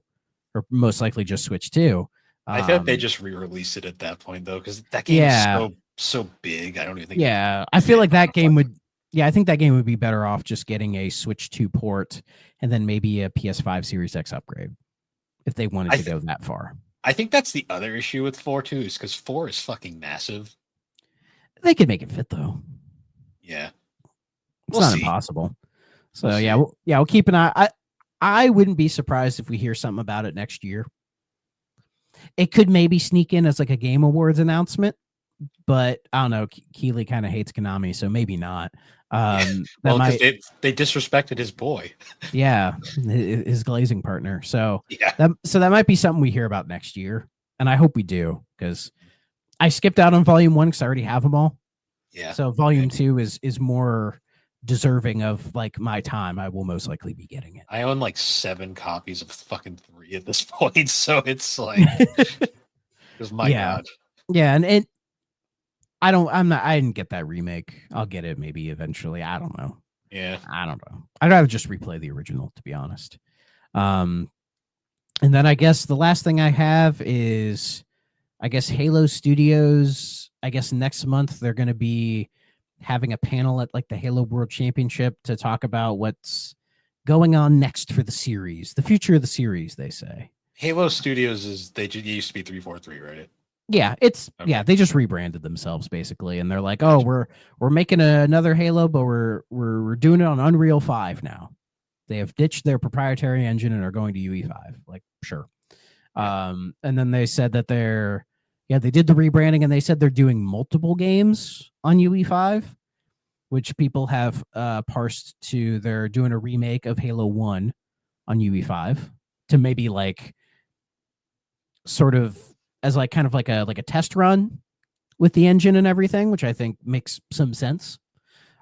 or most likely just Switch 2. I think they just re-release it at that point though, because that game is so big. I don't even think. Yeah, I feel like that game would. Yeah, I think that game would be better off just getting a Switch 2 port and then maybe a PS5 Series X upgrade if they wanted to go that far. I think that's the other issue with 4 too, is because 4 is fucking massive. They could make it fit though. Yeah, it's not impossible. So we'll keep an eye. I wouldn't be surprised if we hear something about it next year. It could maybe sneak in as like a Game Awards announcement, but I don't know. Keeley kind of hates Konami, so maybe not. Well, because they disrespected his boy. Yeah, his glazing partner. So yeah, that might be something we hear about next year, and I hope we do, because I skipped out on Volume 1 because I already have them all. Yeah. So Volume 2 is more deserving of like my time. I will most likely be getting it. I own like 7 copies of fucking 3 at this point, so it's like, because my God. Yeah, and I didn't get that remake. I'll get it maybe eventually. I don't know. Yeah. I don't know. I'd rather just replay the original, to be honest. And then I guess the last thing I have is, I guess Halo Studios, I guess next month they're going to be having a panel at like the Halo World Championship to talk about what's going on next for the series, the future of the series, they say. Halo Studios it used to be 343, right? Yeah, they just rebranded themselves basically, and they're like, "Oh, we're making another Halo, but we're doing it on Unreal 5 now." They have ditched their proprietary engine and are going to UE5. Like, sure. And then they said that they did the rebranding, and they said they're doing multiple games on UE5, which people have parsed to they're doing a remake of Halo 1 on UE5 to maybe like sort of as like kind of like a test run with the engine and everything, which I think makes some sense.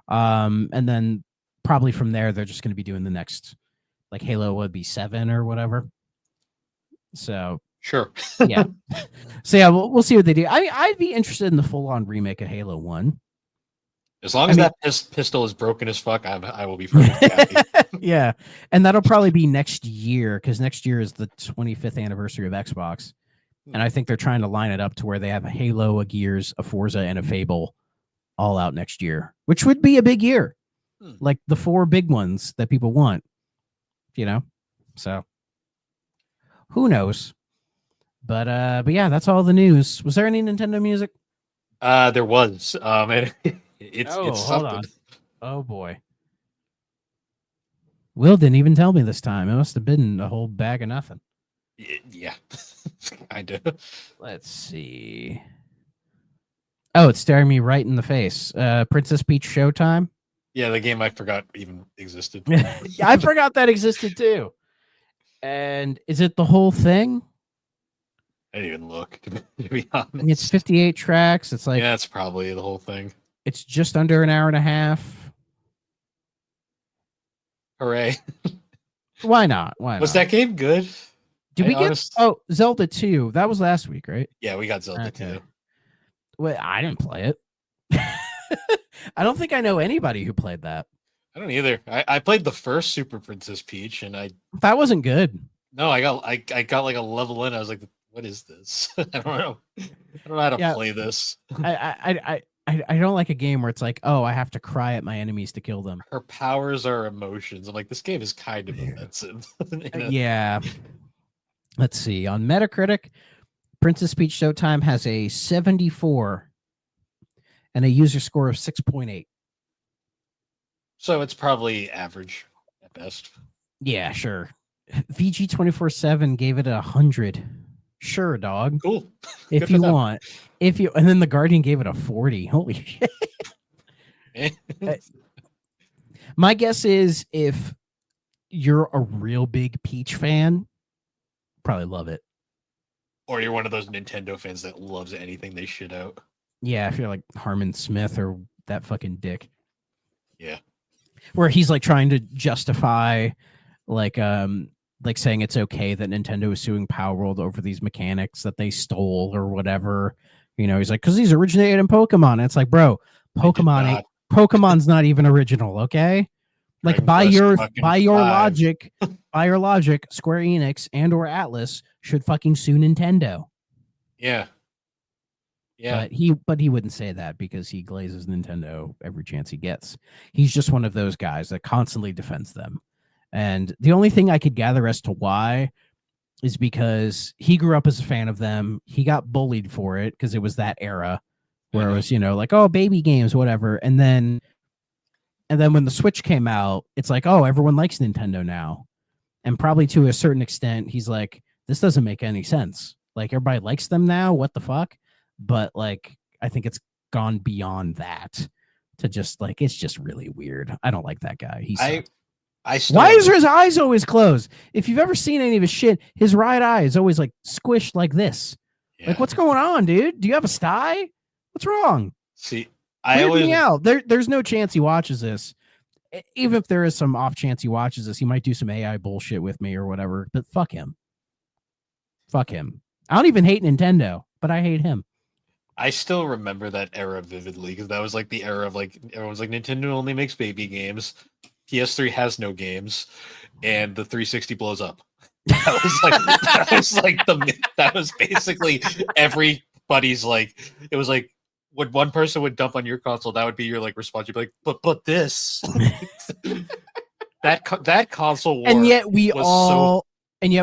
And then probably from there, they're just going to be doing the next, like Halo would be 7 or whatever. So sure. Yeah. So yeah, we'll see what they do. I'd be interested in the full on remake of Halo 1. As long as that pistol is broken as fuck, I will be perfectly happy. Yeah. And that'll probably be next year, because next year is the 25th anniversary of Xbox. And I think they're trying to line it up to where they have a Halo, a Gears, a Forza, and a Fable all out next year, which would be a big year. Like the 4 big ones that people want, So who knows? But yeah, that's all the news. Was there any Nintendo music? There was. It's something. On. Oh boy. Will didn't even tell me this time. It must have been a whole bag of nothing. Yeah, I do. Let's see. Oh, it's staring me right in the face. Princess Peach Showtime. Yeah, the game I forgot even existed. Yeah, I forgot that existed too. And is it the whole thing? I didn't even look, to be honest. It's 58 tracks. It's like, yeah, it's probably the whole thing. It's just under an hour and a half. Hooray. Why not? Was that game good? Did we get Zelda 2? That was last week, right? Yeah, we got Zelda 2. Well, I didn't play it. I don't think I know anybody who played that. I don't either. I played the first Super Princess Peach, and that wasn't good. No, I got like a level in. I was like, what is this? I don't know. I don't know how to play this. I don't like a game where it's like, oh, I have to cry at my enemies to kill them. Her powers are emotions. I'm like, this game is kind of offensive. Yeah. Let's see. On Metacritic, Princess Peach Showtime has a 74 and a user score of 6.8. So it's probably average at best. Yeah, sure. VG247 gave it 100. Sure, dog. Cool. If you want. And then the Guardian gave it a 40. Holy shit. My guess is if you're a real big Peach fan, probably love it. Or you're one of those Nintendo fans that loves anything they shit out. Yeah, if you're like Harmon Smith or that fucking dick. Yeah. Where he's like trying to justify like saying it's okay that Nintendo is suing Power World over these mechanics that they stole or whatever. He's like, because these originated in Pokemon. And it's like, bro, Pokemon's not even original, okay? Like by your logic, Square Enix and or Atlas should fucking sue Nintendo. Yeah. Yeah. But he wouldn't say that because he glazes Nintendo every chance he gets. He's just one of those guys that constantly defends them. And the only thing I could gather as to why is because he grew up as a fan of them. He got bullied for it because it was that era where it was, like, oh, baby games, whatever. And then when the Switch came out, it's like, oh, everyone likes Nintendo now. And probably to a certain extent, he's like, this doesn't make any sense. Like, everybody likes them now. What the fuck? But like, I think it's gone beyond that to just like, it's just really weird. I don't like that guy. Why is his eyes always closed? If you've ever seen any of his shit, his right eye is always like squished like this. Yeah. Like, what's going on, dude? Do you have a sty? What's wrong? See, me out. There's no chance he watches this. Even if there is some off chance he watches this, he might do some AI bullshit with me or whatever. But fuck him. Fuck him. I don't even hate Nintendo, but I hate him. I still remember that era vividly because that was like the era of like everyone's like Nintendo only makes baby games, PS3 has no games, and the 360 blows up. That was basically everybody's like, it was like when one person would dump on your console, that would be your like response. You'd be like, but this that console war, and yet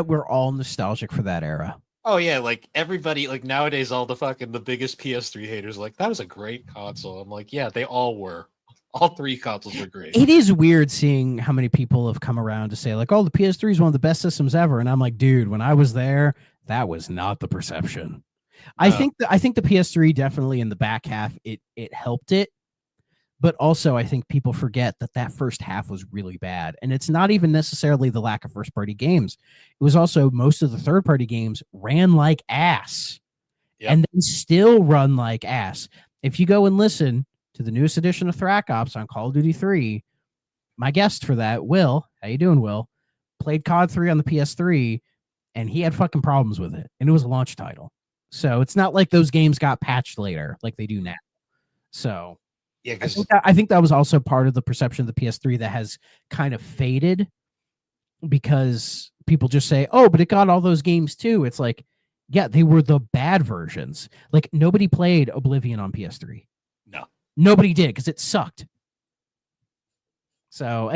we're all nostalgic for that era. Oh yeah, like everybody, like nowadays, all the biggest PS3 haters, like that was a great console. I'm like, yeah, they all were. All three consoles were great. It is weird seeing how many people have come around to say like, oh, the PS3 is one of the best systems ever, and I'm like, dude, when I was there, that was not the perception. I think the PS3 definitely in the back half it helped it, but also I think people forget that first half was really bad, and it's not even necessarily the lack of first party games. It was also most of the third party games ran like ass, and they still run like ass. If you go and listen to the newest edition of Thrack Ops on Call of Duty 3, my guest for that, Will, how you doing, Will, played COD 3 on the PS3, and he had fucking problems with it, and it was a launch title. So it's not like those games got patched later like they do now. So yeah, I think that was also part of the perception of the PS3 that has kind of faded because people just say, oh, but it got all those games too. It's like, yeah, they were the bad versions. Like nobody played Oblivion on PS3. No. Nobody did because it sucked. So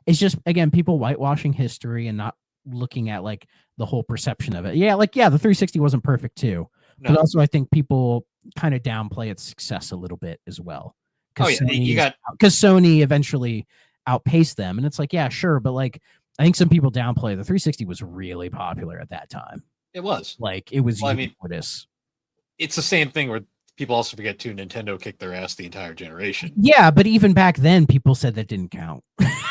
it's just, again, people whitewashing history and not looking at like the whole perception of it. Yeah, the 360 wasn't perfect too. No. But also I think people kind of downplay its success a little bit as well. Because Sony eventually outpaced them. And it's like, yeah, sure. But like, I think some people downplay the 360 was really popular at that time. It was. Like, it was ubiquitous. It's the same thing where people also forget too, Nintendo kicked their ass the entire generation. Yeah, but even back then, people said that didn't count.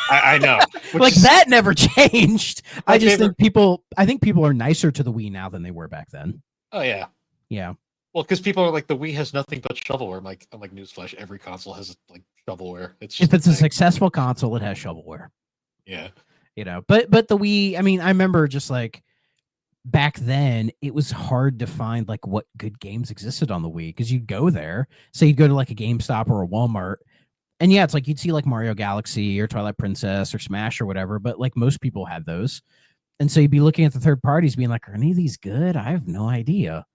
I know. Like, that never changed. I think people are nicer to the Wii now than they were back then. Oh, yeah. Yeah. Well, because people are like, the Wii has nothing but shovelware. I'm like, newsflash, every console has like shovelware. If it's a successful console, it has shovelware. Yeah. But the Wii, I mean, I remember just like back then, it was hard to find like what good games existed on the Wii because you'd go there. So you'd go to like a GameStop or a Walmart. And yeah, it's like you'd see like Mario Galaxy or Twilight Princess or Smash or whatever. But like most people had those. And so you'd be looking at the third parties being like, are any of these good? I have no idea.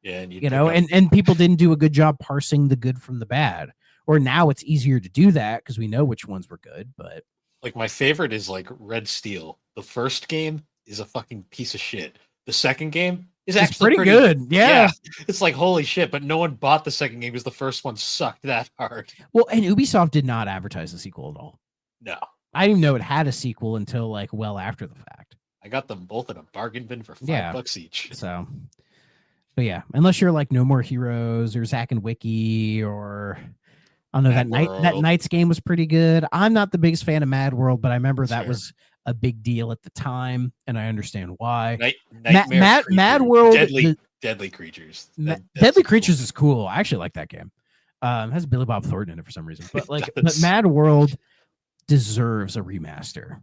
Yeah, and and people didn't do a good job parsing the good from the bad. Or now it's easier to do that because we know which ones were good. But like my favorite is like Red Steel. The first game is a fucking piece of shit. The second game is actually pretty good. Yeah. It's like holy shit, but no one bought the second game because the first one sucked that hard. Well, and Ubisoft did not advertise the sequel at all. No, I didn't even know it had a sequel until like well after the fact. I got them both in a bargain bin for $5 each. So. But yeah, unless you're like No More Heroes or Zack and Wiki or I don't know, that Knights game was pretty good. I'm not the biggest fan of Mad World, but I remember that was a big deal at the time, and I understand why. Mad World, Deadly Creatures. Deadly Creatures is cool. I actually like that game. It has Billy Bob Thornton in it for some reason, but like, but Mad World deserves a remaster.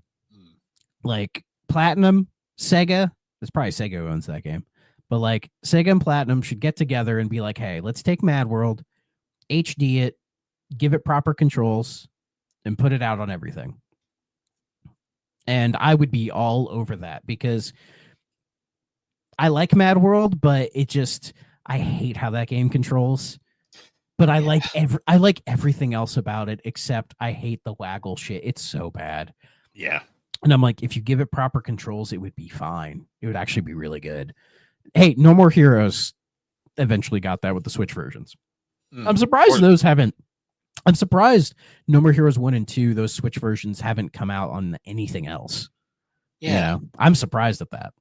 Like Platinum, Sega. It's probably Sega who owns that game. But like Sega and Platinum should get together and be like, hey, let's take Mad World, HD it, give it proper controls, and put it out on everything. And I would be all over that because I like Mad World, but I hate how that game controls. But I like everything else about it except I hate the waggle shit. It's so bad. Yeah. And I'm like, if you give it proper controls, it would be fine. It would actually be really good. Hey, No More Heroes eventually got that with the Switch versions. I'm surprised those haven't. I'm surprised No More Heroes 1 and 2, those Switch versions haven't come out on anything else. Yeah. You know, I'm surprised at that.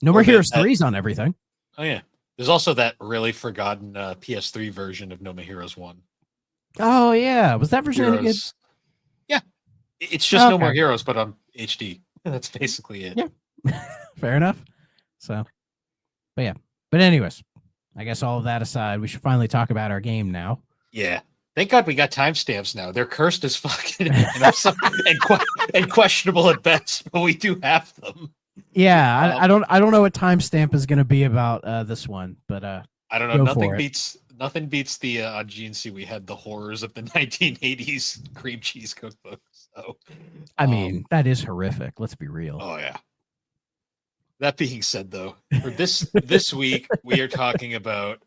No More Heroes 3's on everything. Oh, yeah. There's also that really forgotten PS3 version of No More Heroes 1. Oh, yeah. Was that version any good? Yeah. It's just No More Heroes, but on HD. That's basically it. Yeah. Fair enough. So, but yeah. But anyways, I guess all of that aside, we should finally talk about our game now. Yeah. Thank God we got timestamps now. They're cursed as fuck and questionable at best, but we do have them. Yeah, I don't know what timestamp is going to be about this one, but I don't know. Nothing beats the on GNC. We had the horrors of the 1980s cream cheese cookbook. So, I mean, that is horrific. Let's be real. Oh yeah. That being said, though, for this week we are talking about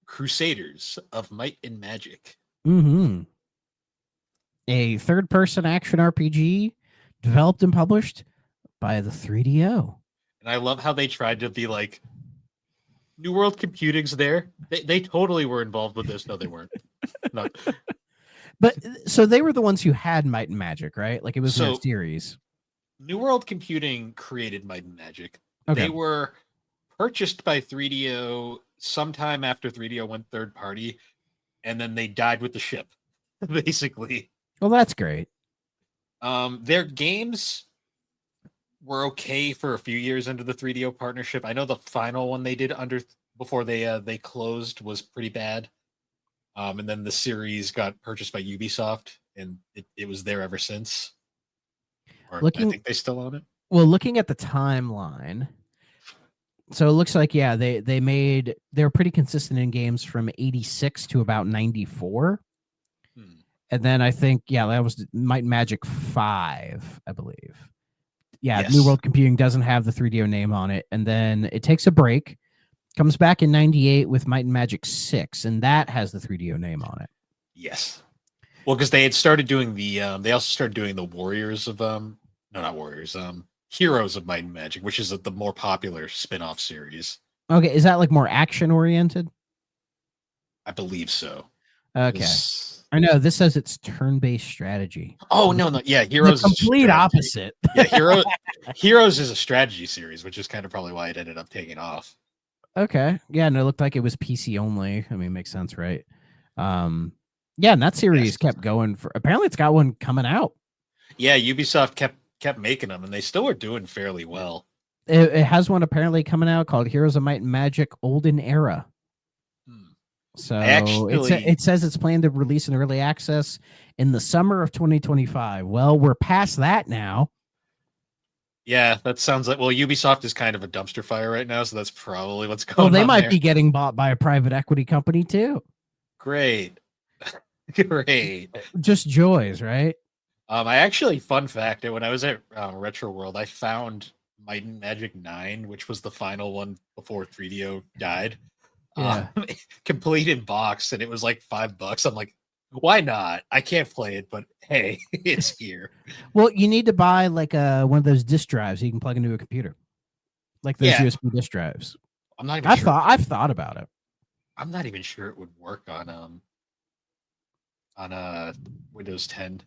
Crusaders of Might and Magic. Mm-hmm. A third-person action RPG developed and published by the 3DO. And I love how they tried to be like, New World Computing's there. They totally were involved with this. No, they weren't. No. But so they were the ones who had Might and Magic, right? Like it was their series. New World Computing created Might and Magic. Okay. They were purchased by 3DO sometime after 3DO went third party, and then they died with the ship, basically. Well, that's great. Their games were okay for a few years under the 3DO partnership. I know the final one they did before they closed was pretty bad. And then the series got purchased by Ubisoft, and it was there ever since. Or I think they still own it. Well, looking at the timeline, so it looks like they were pretty consistent in games from 86 to about 94. And then I think that was Might and Magic 5, I believe. Yeah, yes. New World Computing doesn't have the 3DO name on it, and then it takes a break, comes back in 98 with Might and Magic 6, and that has the 3DO name on it. Yes. Well, because they had started doing they also started doing the Warriors of not Warriors, Heroes of Might and Magic, which is the more popular spin-off series. Okay, is that like more action oriented? I believe so. Okay. I know this says it's turn-based strategy. Oh no, yeah, Heroes the complete opposite. Yeah, Heroes is a strategy series, which is kind of probably why it ended up taking off. Okay, yeah, and it looked like it was PC only. I mean, makes sense, right? Yeah, and that series kept going for. Apparently, it's got one coming out. Yeah, Ubisoft kept making them, and they still were doing fairly well. It has one apparently coming out called Heroes of Might and Magic: Olden Era. So it says it's planned to release in early access in the summer of 2025. Well, we're past that now. Yeah, that sounds like, Ubisoft is kind of a dumpster fire right now, so that's probably what's going on. Well, they might be getting bought by a private equity company too. Great. Great. Just joys, right? I actually, fun fact, when I was at Retro World, I found Might and Magic 9, which was the final one before 3DO died. Yeah. Complete in box, and it was like $5. I'm like, why not? I can't play it, but hey, it's here. Well, you need to buy like one of those disk drives you can plug into a computer, like those USB disk drives. I'm not even sure. I've thought about it. I'm not even sure it would work on Windows 10. To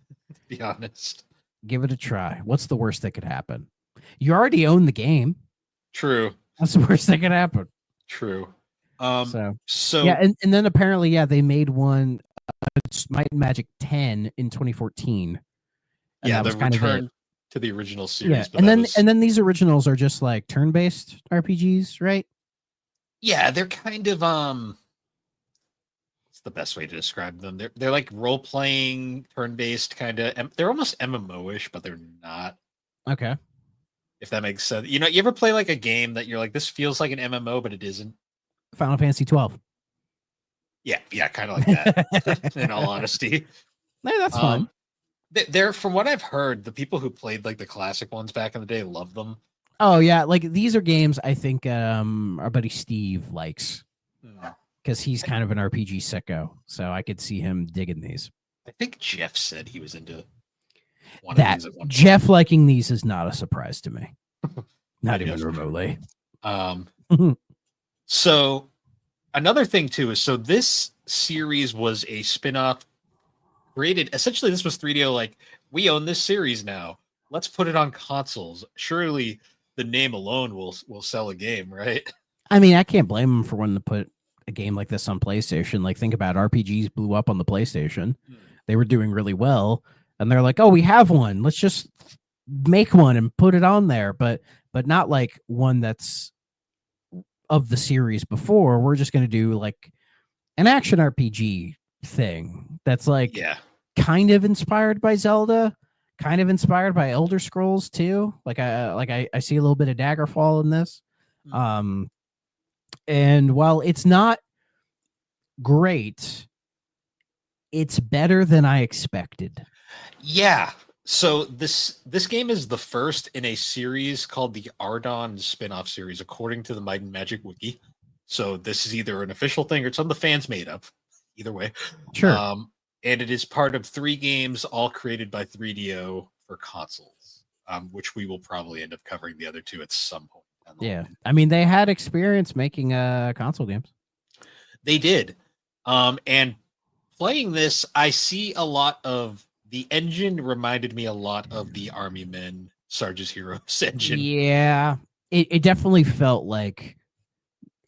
be honest, give it a try. What's the worst that could happen? You already own the game. True. That's the worst that could happen. True. So yeah, and then apparently, they made one Might and Magic 10 in 2014. Yeah, the return to the original series. Yeah, and then these originals are just like turn-based RPGs, right? Yeah, they're kind of what's the best way to describe them? They're like role-playing, turn-based kind of. They're almost MMO-ish, but they're not. Okay. If that makes sense. You ever play like a game that you're like, this feels like an MMO, but it isn't? Final Fantasy 12. Yeah, kind of like that. In all honesty, no, that's fine. They're, from what I've heard, the people who played like the classic ones back in the day love them. Oh yeah, like these are games I think our buddy Steve likes because he's kind of an RPG sicko, so I could see him digging these. I think Jeff said he was into one of That these at one point. Jeff liking these is not a surprise to me, not Hi, even Jeff. remotely. So another thing too is, so this series was a spin-off created, essentially this was 3DO like, we own this series now, let's put it on consoles. Surely the name alone will sell a game, right? I mean, I can't blame him for wanting to put a game like this on PlayStation. Like, think about it, RPGs blew up on the PlayStation. They were doing really well, and they're like, oh, we have one, let's just make one and put it on there, but not like one that's of the series before. We're just going to do like an action RPG thing that's like kind of inspired by Zelda, kind of inspired by Elder Scrolls too. Like I see a little bit of Daggerfall in this. And while it's not great, it's better than I expected. Yeah. So this game is the first in a series called the Ardon spin-off series, according to the Might and Magic wiki. So this is either an official thing or something the fans made up. Either way. Sure. And it is part of 3 games, all created by 3DO for consoles, which we will probably end up covering the other 2 at some point. Yeah. I mean, they had experience making console games. They did. And playing this, I see a lot of the engine reminded me a lot of the Army Men Sarge's Heroes engine. Yeah. It definitely felt like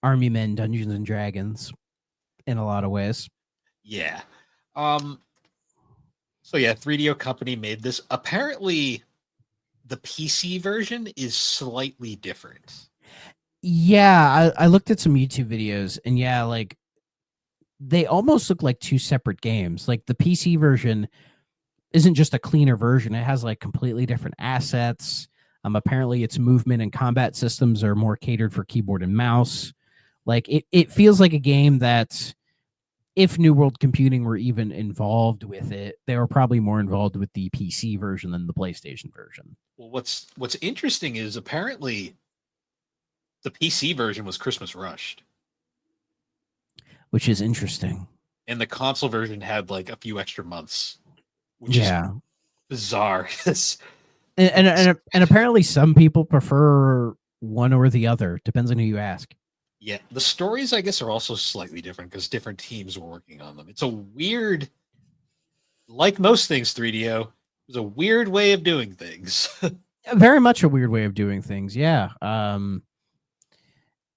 Army Men Dungeons and Dragons in a lot of ways. Yeah. So yeah, 3DO Company made this. Apparently the PC version is slightly different. Yeah, I looked at some YouTube videos, and yeah, like they almost look like 2 separate games. Like the PC version isn't just a cleaner version. It has like completely different assets. Apparently its movement and combat systems are more catered for keyboard and mouse. Like it feels like a game that if New World Computing were even involved with it, they were probably more involved with the PC version than the PlayStation version. Well, what's interesting is apparently the PC version was Christmas rushed, which is interesting. And the console version had like a few extra months, which is bizarre. and apparently some people prefer one or the other. Depends on who you ask. Yeah, the stories, I guess, are also slightly different because different teams were working on them. It's a weird, like most things, 3DO, it's a weird way of doing things. Very much a weird way of doing things, yeah. And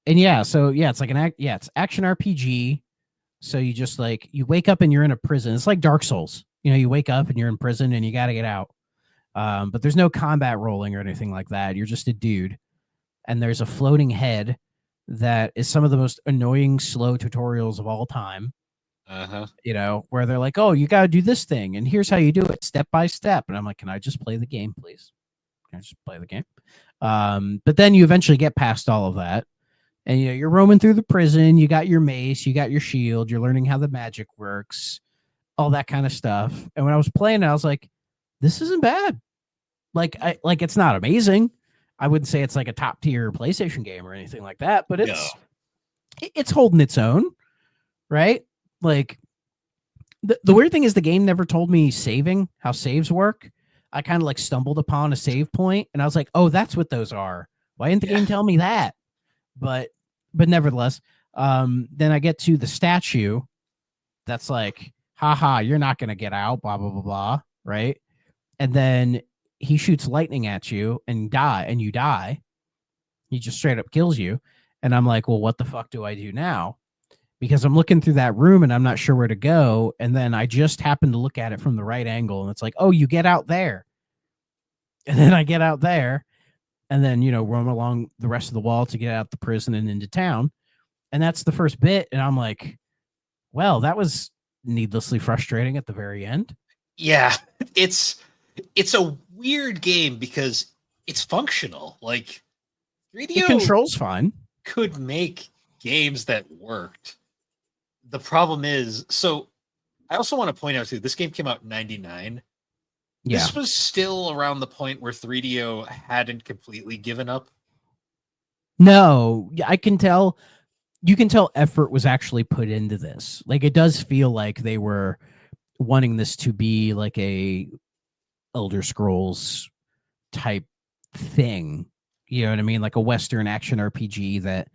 yeah, so yeah, it's like it's action RPG. So you just like, you wake up and you're in a prison. It's like Dark Souls. You know, you wake up and you're in prison and you got to get out. But there's no combat rolling or anything like that. You're just a dude. And there's a floating head that is some of the most annoying slow tutorials of all time. You know, where they're like, oh, you got to do this thing, and here's how you do it step by step. And I'm like, can I just play the game, please? Can I just play the game? But then you eventually get past all of that, and you know, you're roaming through the prison. You got your mace, you got your shield, you're learning how the magic works, all that kind of stuff. And when I was playing, I was like, this isn't bad. Like it's not amazing. I wouldn't say it's like a top tier PlayStation game or anything like that, but it's holding its own, right? Like the weird thing is the game never told me how saves work. I kind of like stumbled upon a save point and I was like, oh, that's what those are. Why didn't the game tell me that? But nevertheless, then I get to the statue that's like, haha, you're not going to get out, blah, blah, blah, blah. Right. And then he shoots lightning at you and you die. He just straight up kills you. And I'm like, well, what the fuck do I do now? Because I'm looking through that room and I'm not sure where to go. And then I just happen to look at it from the right angle. And it's like, oh, you get out there. And then I get out there and then, you know, roam along the rest of the wall to get out the prison and into town. And that's the first bit. And I'm like, well, that was needlessly frustrating at the very end. Yeah, it's a weird game because it's functional. Like 3DO it controls fine. Could make games that worked. The problem is, so I also want to point out too, this game came out in 99. Yeah. This was still around the point where 3DO hadn't completely given up No, I can tell. You can tell effort was actually put into this. Like it does feel like they were wanting this to be like a Elder Scrolls type thing. You know what I mean? Like a Western action RPG that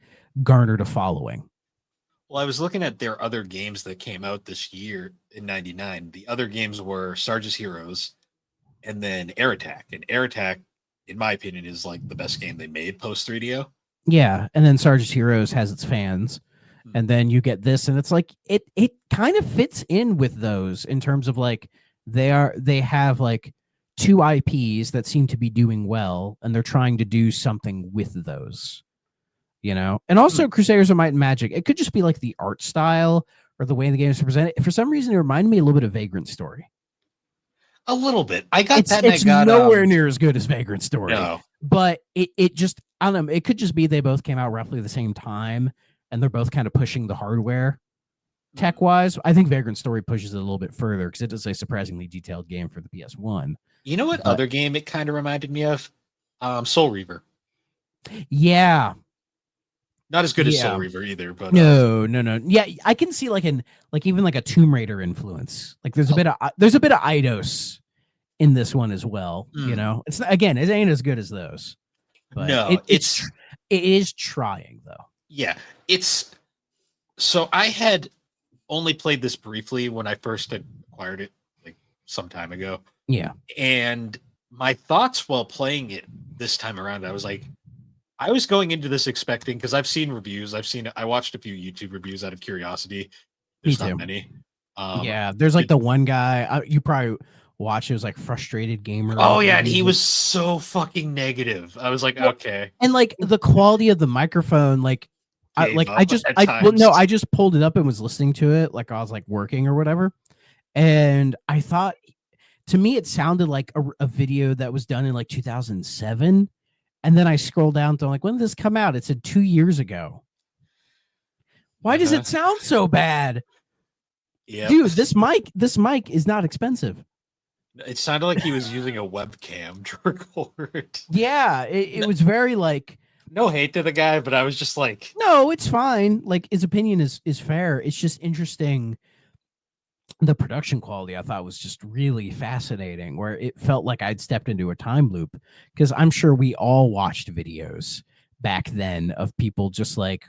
garnered a following. Well, I was looking at their other games that came out this year in '99. The other games were Sarge's Heroes and then Air Attack. And Air Attack, in my opinion, is like the best game they made post 3DO. Yeah, and then Sarge's Heroes has its fans, and then you get this, and it's like it kind of fits in with those in terms of like they have like two IPs that seem to be doing well, and they're trying to do something with those, you know. And also Crusaders of Might and Magic, it could just be like the art style or the way the game is presented. For some reason, it reminded me a little bit of Vagrant Story. A little bit. I got It's that. And it's I got, nowhere near as good as Vagrant Story. No. But it just, I don't know, it could just be they both came out roughly the same time and they're both kind of pushing the hardware tech wise. I think Vagrant Story pushes it a little bit further because it is a surprisingly detailed game for the PS1. You know what other game it kind of reminded me of? Soul Reaver. Yeah. Not as good as Soul Reaver either, but no. Yeah, I can see even like a Tomb Raider influence. Like there's a bit of Eidos in this one as well. You know, it's again, it ain't as good as those. But no, it is trying though. Yeah, it's so I had only played this briefly when I first acquired it like some time ago. Yeah, and my thoughts while playing it this time around, I was going into this expecting, because I've seen reviews, I watched a few YouTube reviews out of curiosity. There's not many. Yeah, there's like the one guy you probably watch. It was like Frustrated Gamer. Oh yeah, and he was so fucking negative. I was like, okay. And like the quality of the microphone, I just pulled it up and was listening to it like I was like working or whatever, and I thought, to me, it sounded like a video that was done in like 2007. And then I scroll down to like, when did this come out? It said 2 years ago. Why does it sound so bad? Yeah, dude, this mic is not expensive. It sounded like he was using a webcam to record. Yeah, it was very like, no hate to the guy, but I was just like, no, it's fine. Like his opinion is fair. It's just interesting. The production quality I thought was just really fascinating, where it felt like I'd stepped into a time loop, because I'm sure we all watched videos back then of people just like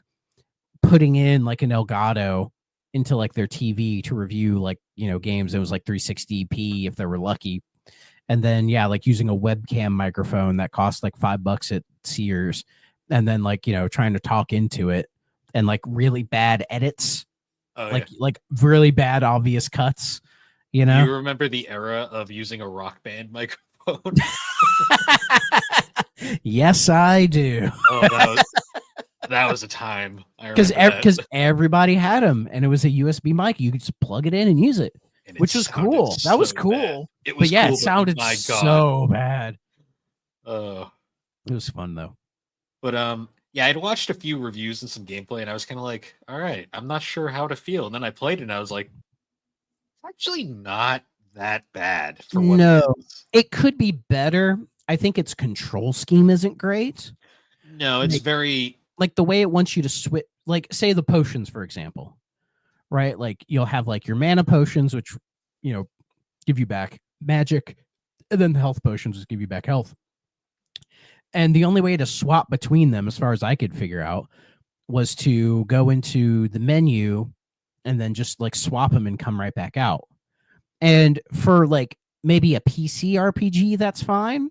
putting in like an Elgato into like their TV to review like, you know, games. It was like 360p if they were lucky. And then, yeah, like using a webcam microphone that cost like $5 at Sears, and then like, you know, trying to talk into it, and like really bad edits. Like really bad obvious cuts, you know. You remember the era of using a Rock Band microphone? Yes, I do. Oh, that was a time. Because everybody had them, and it was a USB mic. You could just plug it in and use it, which was cool. That was cool. It was, but yeah, cool, it sounded so bad. It was fun though. But yeah, I'd watched a few reviews and some gameplay, and I was kind of like, all right, I'm not sure how to feel. And then I played it, and I was like, it's actually not that bad. For what it could be better. I think its control scheme isn't great. No, it's very... like the way it wants you to switch, like say the potions, for example, right? Like you'll have like your mana potions, which, you know, give you back magic, and then the health potions just give you back health. And the only way to swap between them, as far as I could figure out, was to go into the menu and then just like swap them and come right back out. And for like maybe a PC RPG, that's fine.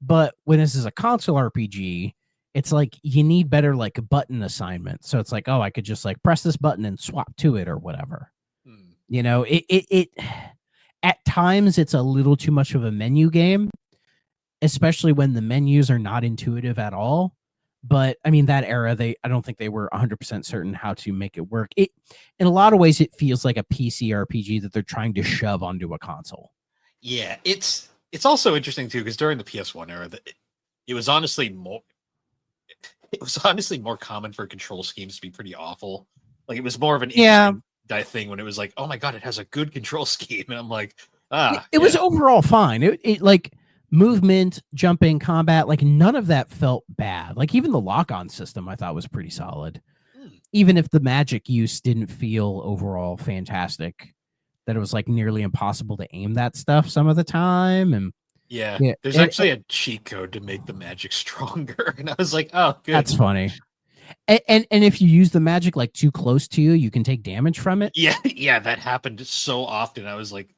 But when this is a console RPG, it's like you need better like button assignment. So it's like, oh, I could just like press this button and swap to it or whatever. You know, it at times it's a little too much of a menu game, especially when the menus are not intuitive at all. But I mean, that era, I don't think they were 100% certain how to make it work. In a lot of ways, it feels like a PC RPG that they're trying to shove onto a console. Yeah, it's also interesting too, because during the PS1 era, it was honestly more common for control schemes to be pretty awful. Like it was more of an thing when it was like, oh my god, it has a good control scheme, and I'm like, it was overall fine. It like movement, jumping, combat, like none of that felt bad. Like even the lock-on system I thought was pretty solid. Even if the magic use didn't feel overall fantastic, that it was like nearly impossible to aim that stuff some of the time. And yeah, there's actually a cheat code to make the magic stronger. And I was like, oh, good. That's funny. And if you use the magic like too close to you, you can take damage from it. Yeah, that happened so often. I was like,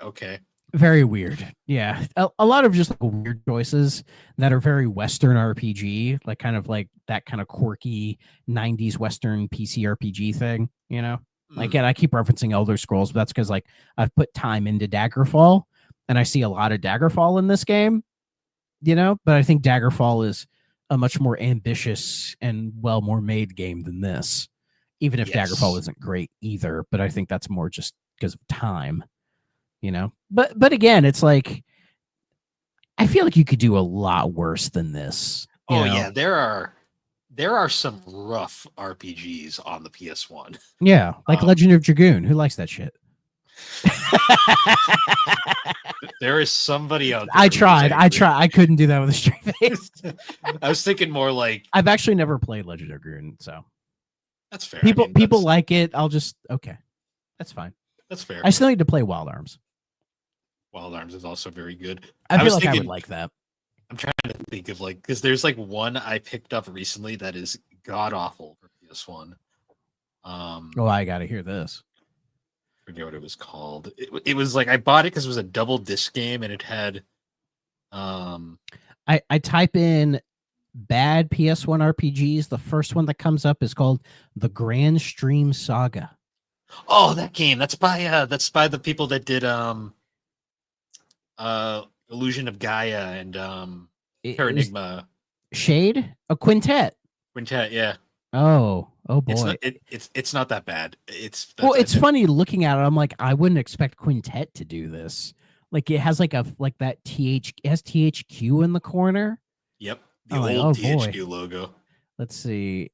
okay. Very weird. Yeah. A lot of just like weird choices that are very Western RPG, like kind of like that kind of quirky 90s Western PC RPG thing, you know? Like, and I keep referencing Elder Scrolls, but that's because like I've put time into Daggerfall and I see a lot of Daggerfall in this game, you know? But I think Daggerfall is a much more ambitious and more made game than this, even if Daggerfall isn't great either. But I think that's more just because of time. You know, but again, it's like I feel like you could do a lot worse than this. Oh yeah, there are some rough RPGs on the PS1. Yeah, like Legend of Dragoon. Who likes that shit? There is somebody out there. I tried. I couldn't do that with a straight face. I was thinking more like I've actually never played Legend of Dragoon, so that's fair. People like it. I'll just that's fine. That's fair. I still need to play Wild Arms. Wild Arms is also very good. I feel like I would like that. I'm trying to think of like because there's like one I picked up recently that is god awful for PS1. Oh, I gotta hear this. I forget what it was called. It was like I bought it because it was a double disc game and it had. I type in bad PS1 RPGs. The first one that comes up is called The Grand Stream Saga. Oh, that game. That's by the people that did Illusion of Gaia and Paradigma. Shade? A Quintet. Quintet, yeah. Oh boy. It's not that bad. It's funny looking at it. I'm like, I wouldn't expect Quintet to do this. Like it has like that it has THQ in the corner. Yep. The old THQ logo. Let's see.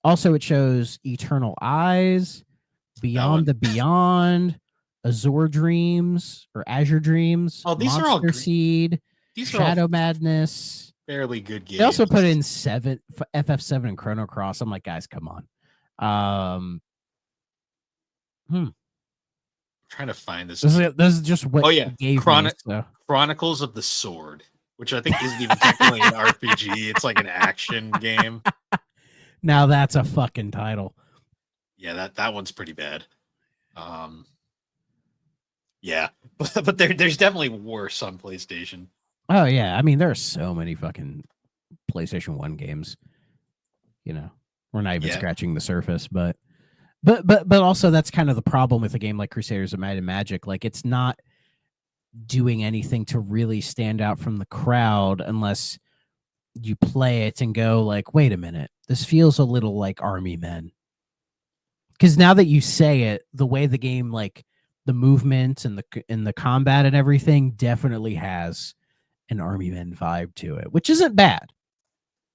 Also, it shows Eternal Eyes, Beyond the Beyond, Azure Dreams or Azure Dreams. Oh, these Monster are all Seed. These Shadow Madness. Fairly good games. They also put in FF7 and Chrono Cross. I'm like, guys, come on. I'm trying to find this. This is just what. Oh yeah, gave me, so. Chronicles of the Sword, which I think isn't even technically an RPG. It's like an action game. Now that's a fucking title. Yeah, that one's pretty bad. Yeah, but there's definitely worse on PlayStation. Oh yeah, I mean there are so many fucking PlayStation 1 games. You know, we're not even scratching the surface, but also that's kind of the problem with a game like Crusaders of Might and Magic. Like it's not doing anything to really stand out from the crowd unless you play it and go like, wait a minute, this feels a little like Army Men. Because now that you say it, the way the game, like the movement and the combat and everything definitely has an Army Men vibe to it, which isn't bad,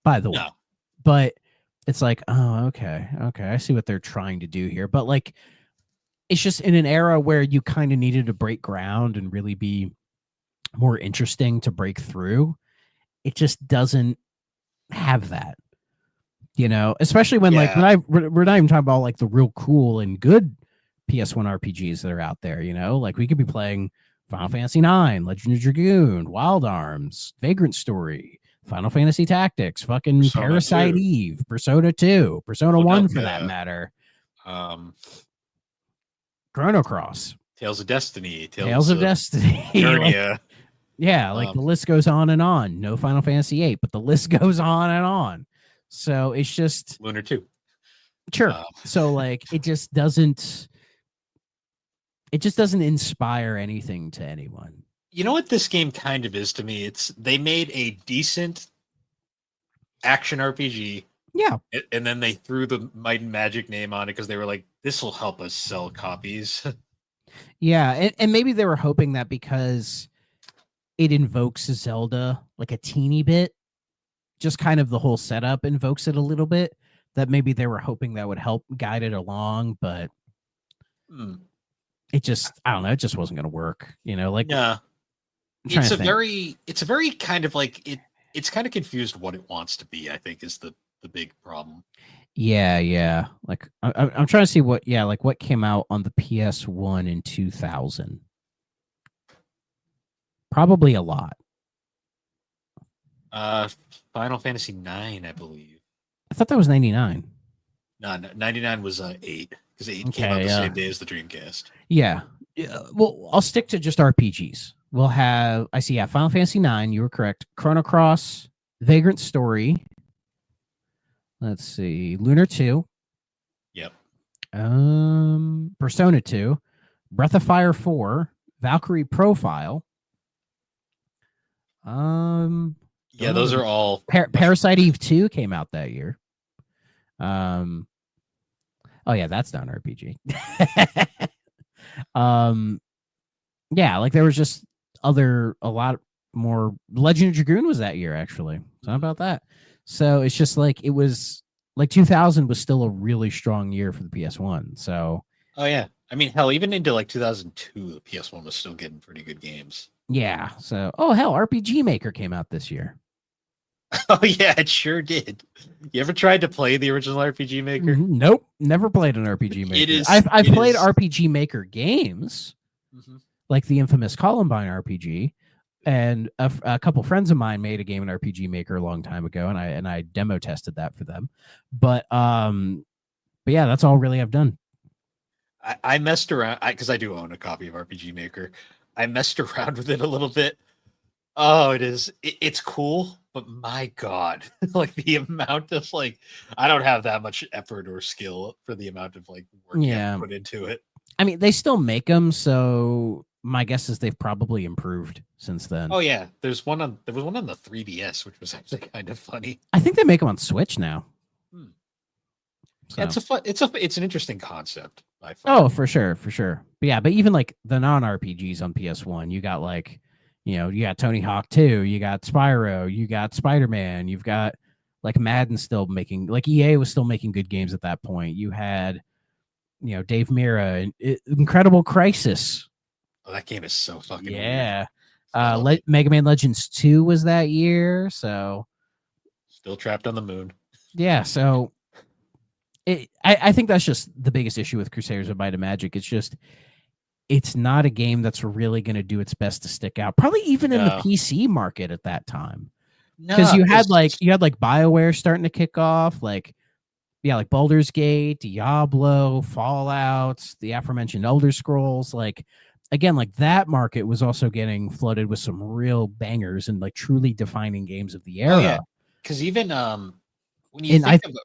by the way. But it's like, oh, okay, I see what they're trying to do here. But like, it's just in an era where you kind of needed to break ground and really be more interesting to break through. It just doesn't have that, you know, especially when like we're not even talking about like the real cool and good PS1 RPGs that are out there, you know, like we could be playing Final Fantasy IX, Legend of Dragoon, Wild Arms, Vagrant Story, Final Fantasy Tactics, fucking Persona Parasite 2. Eve, Persona 2, Persona 1 for that matter. Chrono Cross, Tales of Destiny, Tales of Destiny. Eternia. Yeah, like the list goes on and on. No Final Fantasy 8, but the list goes on and on. So it's just Lunar 2. Sure. So like it just doesn't inspire anything to anyone. You know what this game kind of is to me? They made a decent action RPG. Yeah. And then they threw the Might and Magic name on it because they were like, this will help us sell copies. Yeah, and maybe they were hoping that because it invokes Zelda like a teeny bit, just kind of the whole setup invokes it a little bit, that maybe they were hoping that would help guide it along, but it just, I don't know, it just wasn't going to work, you know, like, it's a very kind of like it's kind of confused what it wants to be, I think, is the big problem. Yeah. Like I'm trying to see what came out on the PS1 in 2000. Probably a lot. Final Fantasy 9, I believe. I thought that was 99. No, 99 was 8 because 8 came out the same day as the Dreamcast. Yeah. Well, I'll stick to just RPGs. We'll have Final Fantasy 9, you were correct. Chrono Cross, Vagrant Story. Let's see, Lunar 2. Yep. Persona 2, Breath of Fire 4, Valkyrie Profile. Yeah, those are all Parasite Eve 2 came out that year. Oh yeah, that's not an RPG. Yeah, like there was just a lot more. Legend of Dragoon was that year, actually. So how about that? So it's just like it was like 2000 was still a really strong year for the PS1. So oh yeah, I mean hell, even into like 2002, the PS1 was still getting pretty good games. Yeah. So hell, RPG Maker came out this year. Oh yeah, it sure did. You ever tried to play the original RPG Maker? Nope, never played an RPG Maker. It is. I've played RPG Maker games, like the infamous Columbine RPG, and a couple friends of mine made a game in RPG Maker a long time ago, and I demo tested that for them. But yeah, that's all really I've done. I messed around because I do own a copy of RPG Maker. I messed around with it a little bit. Oh, it's cool, but my God, like the amount of like, I don't have that much effort or skill for the amount of like work you have to put into it. I mean, they still make them, so my guess is they've probably improved since then. Oh yeah, there was one on the 3DS, which was actually kind of funny. I think they make them on Switch now. So. Yeah, it's an interesting concept. I find. Oh, for sure. But even like the non-RPGs on PS1, you got like, you got Tony Hawk 2, you got Spyro, you got Spider-Man, you've got like Madden still making, like EA was still making good games at that point. You had, Dave Mirra and Incredible Crisis. Oh, that game is so fucking weird. Mega Man Legends 2 was that year, so still trapped on the moon. Yeah, so I think that's just the biggest issue with Crusaders of Might and Magic. It's not a game that's really going to do its best to stick out, probably even in the PC market at that time. Because you had BioWare starting to kick off, like Baldur's Gate, Diablo, Fallout, the aforementioned Elder Scrolls. Like, again, like that market was also getting flooded with some real bangers and like truly defining games of the era. Oh, yeah. Because even when you think about,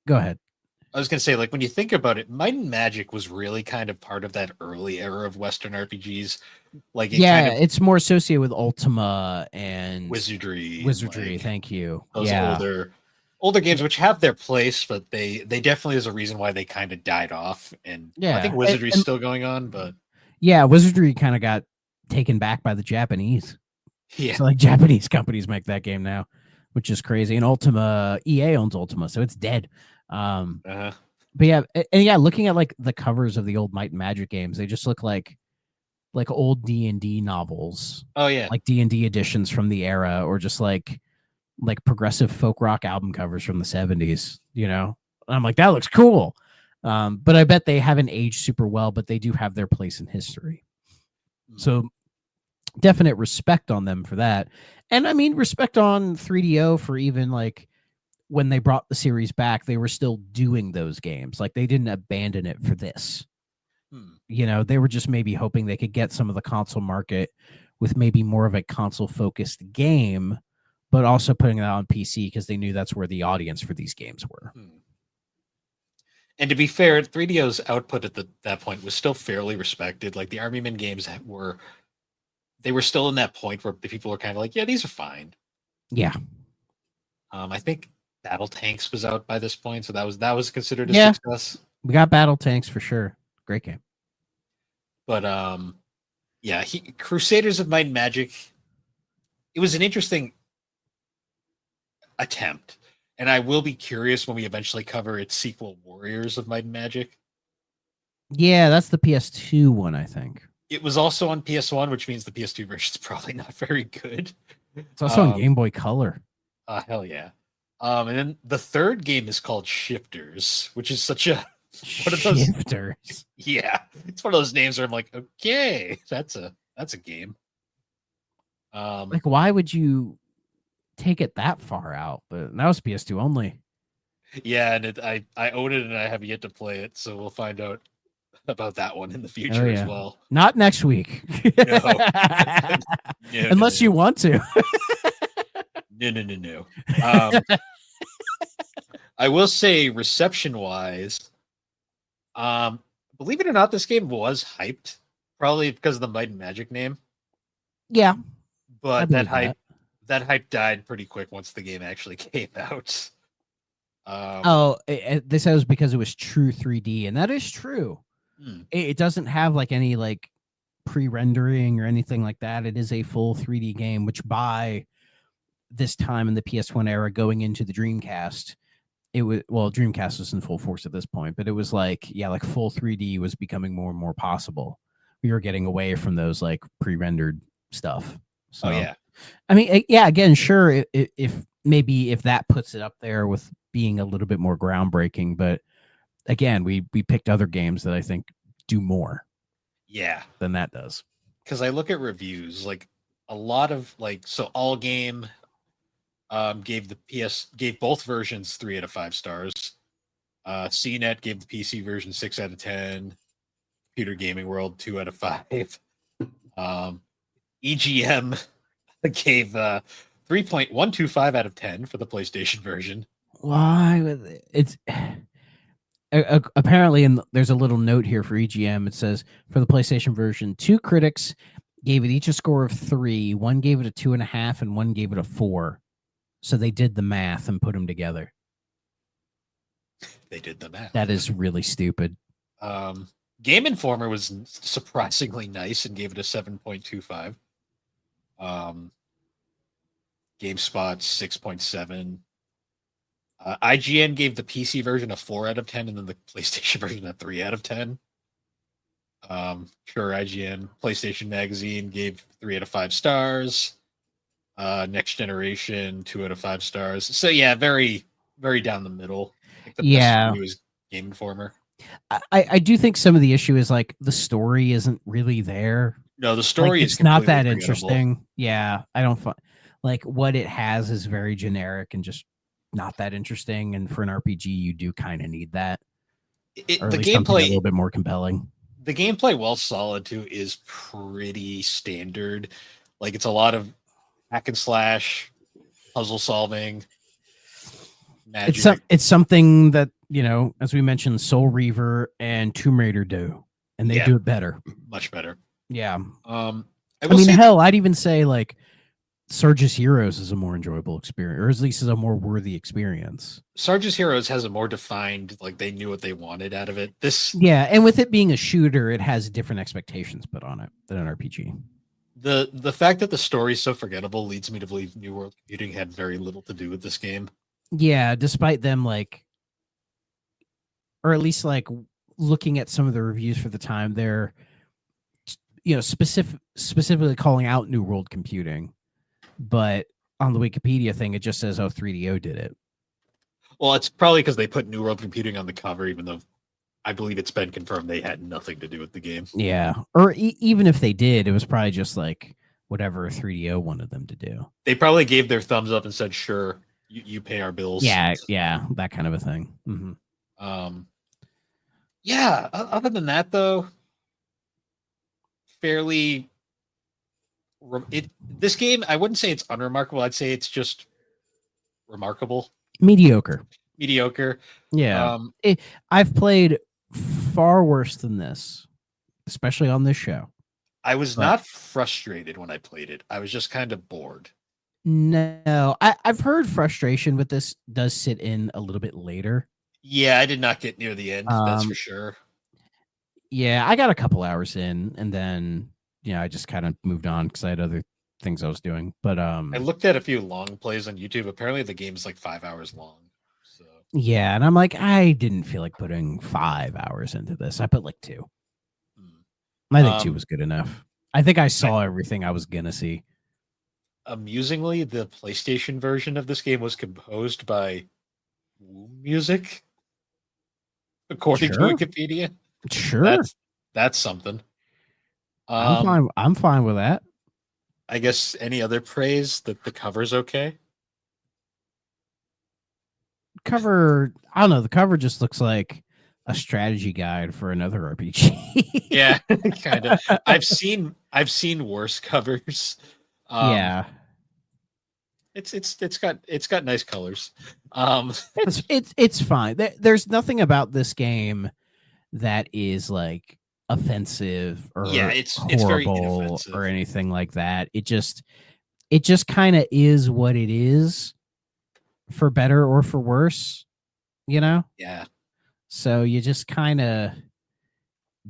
go ahead. I was going to say, like, when you think about it, Might and Magic was really kind of part of that early era of Western RPGs. Like, it's more associated with Ultima and Wizardry. Like, thank you. Those older games, which have their place, but they definitely is a reason why they kind of died off. And I think Wizardry's still going on, but Wizardry kind of got taken back by the Japanese. Yeah, so like Japanese companies make that game now, which is crazy. And Ultima, EA owns Ultima, so it's dead. But looking at like the covers of the old Might and Magic games, they just look like old D&D novels. Oh yeah, like D&D editions from the era, or just like progressive folk rock album covers from the 70s. And I'm like, that looks cool. But I bet they haven't aged super well, but they do have their place in history. So definite respect on them for that. And I mean, respect on 3DO for even like when they brought the series back, they were still doing those games. Like they didn't abandon it for this. They were just maybe hoping they could get some of the console market with maybe more of a console focused game, but also putting it out on PC because they knew that's where the audience for these games were. And to be fair, 3DO's output at that point was still fairly respected. Like the Army Men games were still in that point where people were kind of like, yeah, these are fine. Yeah. I think Battle Tanks was out by this point, so that was considered a success. We got Battle Tanks for sure. Great game. But Crusaders of Might and Magic, it was an interesting attempt. And I will be curious when we eventually cover its sequel, Warriors of Might and Magic. Yeah, that's the PS2 one, I think. It was also on PS1, which means the PS2 version is probably not very good. It's also on Game Boy Color. Hell yeah. And then the third game is called Shifters, which is such a one of those. Shifters. Yeah, it's one of those names where I'm like, okay, that's a game. Like, why would you take it that far out? But that was PS2 only. Yeah, and I own it and I have yet to play it, so we'll find out about that one in the future as well. Not next week. No. Unless you want to. No. I will say, reception-wise, believe it or not, this game was hyped, probably because of the Might and Magic name. Yeah, but that hype died pretty quick once the game actually came out. This was because it was true 3D, and that is true. It doesn't have like any like pre-rendering or anything like that. It is a full 3D game, which by this time in the PS1 era, going into the Dreamcast, it was Dreamcast was in full force at this point, but it was like full 3D was becoming more and more possible. We were getting away from those like pre-rendered stuff. So, I mean, again, sure, if that puts it up there with being a little bit more groundbreaking, but again, we picked other games that I think do more than that does. Because I look at reviews, like a lot of All Game gave both versions 3 out of 5 stars. CNET gave the PC version 6 out of 10. Computer Gaming World 2 out of 5. EGM gave 3.125 out of 10 for the PlayStation version. Why? It's apparently, and there's a little note here for EGM. It says for the PlayStation version, 2 critics gave it each a score of 3. One gave it a 2.5, and one gave it a 4. So they did the math and put them together. They did the math. That is really stupid. Game Informer was surprisingly nice and gave it a 7.25. GameSpot 6.7. IGN gave the PC version a 4 out of 10, and then the PlayStation version a 3 out of 10. Sure, IGN. PlayStation Magazine gave 3 out of 5 stars. Next Generation 2 out of 5 stars. So yeah, very, very down the middle. I think the best review is Game Informer. I do think some of the issue is like the story isn't really there. No, the story is not that interesting. Yeah, I don't find like what it has is very generic and just not that interesting. And for an RPG, you do kind of need that. The gameplay a little bit more compelling. The gameplay, while solid too, is pretty standard. Like it's a lot of hack and slash, puzzle solving. Magic. It's something that, as we mentioned, Soul Reaver and Tomb Raider do, and they do it better, much better. Yeah. I mean, hell, I'd even say like Surge's Heroes is a more enjoyable experience, or at least is a more worthy experience. Surge's Heroes has a more defined, like they knew what they wanted out of it. And with it being a shooter, it has different expectations put on it than an RPG. The fact that the story is so forgettable leads me to believe New World Computing had very little to do with this game. Yeah, despite them or at least looking at some of the reviews for the time, they're specifically calling out New World Computing, but on the Wikipedia thing it just says 3DO did it. Well, it's probably because they put New World Computing on the cover, even though I believe it's been confirmed they had nothing to do with the game. Yeah, or even if they did, it was probably just whatever 3DO wanted them to do. They probably gave their thumbs up and said, "Sure, you pay our bills." Yeah, that kind of a thing. Mm-hmm. Yeah. Other than that, though, fairly. This game, I wouldn't say it's unremarkable. I'd say it's just remarkable. Mediocre. Yeah. I've played far worse than this, especially on this show. I was not frustrated when I played it. I was just kind of bored. No, I've heard frustration with this does sit in a little bit later. Yeah, I did not get near the end. That's for sure. Yeah, I got a couple hours in, and then I just kind of moved on because I had other things I was doing. But I looked at a few long plays on YouTube. Apparently, the game's 5 hours long. So yeah, and I'm like, I didn't feel like putting 5 hours into this. I put 2. I think 2 was good enough. I think I saw everything I was gonna see. Amusingly, the PlayStation version of this game was composed by Womb Music, according to Sure. Wikipedia. Sure. That's something. I'm fine. I'm fine with that. I guess any other praise that the cover's okay. Cover, I don't know. The cover just looks like a strategy guide for another RPG. Yeah, kind of. I've seen worse covers. Yeah. It's got nice colors. It's fine. There's nothing about this game that is like offensive or it's very horrible inoffensive or anything like that. It just kind of is what it is, for better or for worse, you know? Yeah. So you just kind of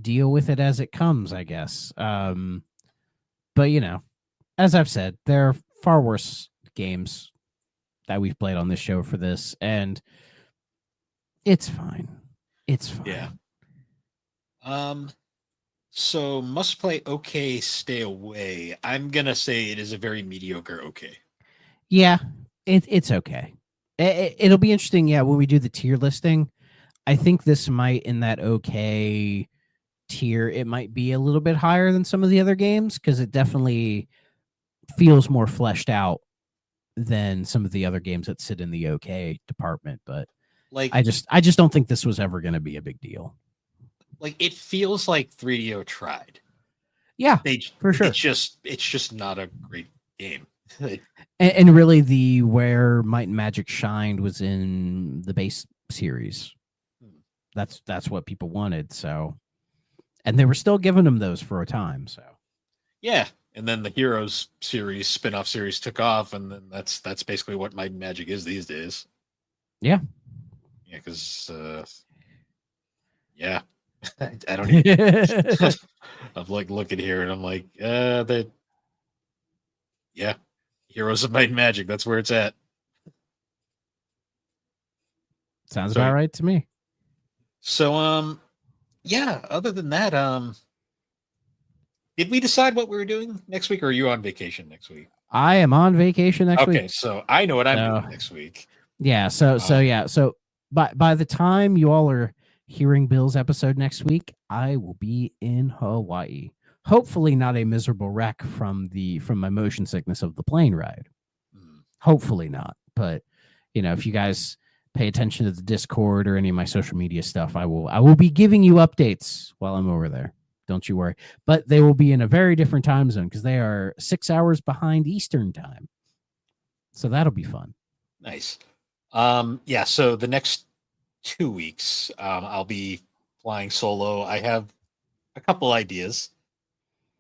deal with it as it comes, I guess. But you know, as I've said, there are far worse games that we've played on this show for this, and it's fine. It's fine. Yeah. So must play okay, stay away. I'm gonna say it is a very mediocre okay. Yeah, it's okay. It'll be interesting. Yeah, when we do the tier listing, I think this might, in that okay tier, it might be a little bit higher than some of the other games because it definitely feels more fleshed out than some of the other games that sit in the okay department. But like, I just don't think this was ever going to be a big deal. Like, it feels like 3DO tried. Yeah, for sure. It's just not a great game. And really, the where Might and Magic shined was in the base series. That's what people wanted. So, and they were still giving them those for a time. So, yeah. And then the Heroes series, spin-off series, took off, and then that's basically what Might and Magic is these days. Yeah. Yeah, because yeah. I don't even I'm like looking here and I'm like, yeah. Heroes of Might and Magic, that's where it's at. Sounds about right to me. So yeah, other than that, did we decide what we were doing next week, or are you on vacation next week? I am on vacation next week. Okay, so I know what I'm doing next week. Yeah, so by the time you all are hearing Bill's episode next week, I will be in Hawaii. Hopefully not a miserable wreck from my motion sickness of the plane ride. Hopefully not. But you know, if you guys pay attention to the Discord or any of my social media stuff, I will be giving you updates while I'm over there. Don't you worry. But they will be in a very different time zone because they are 6 hours behind Eastern time. So that'll be fun. Nice. Yeah, so the next 2 weeks, I'll be flying solo. I have a couple ideas,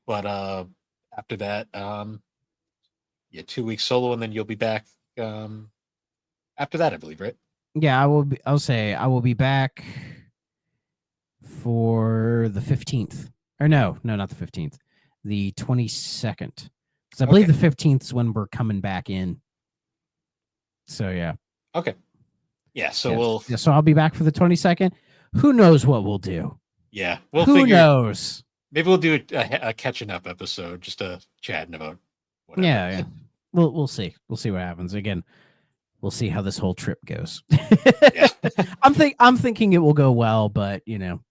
but after that, 2 weeks solo, and then you'll be back after that, I believe, right? Yeah, I'll say I will be back for the 15th. Or no, not the 15th. The 22nd. Because I believe the 15th is when we're coming back in. So yeah. Okay. Yeah, so so I'll be back for the 22nd. Who knows what we'll do? Yeah, who knows? Maybe we'll do a catching up episode, just chatting about whatever. Yeah. We'll see. We'll see what happens. Again, we'll see how this whole trip goes. Yeah. I'm thinking it will go well, but you know,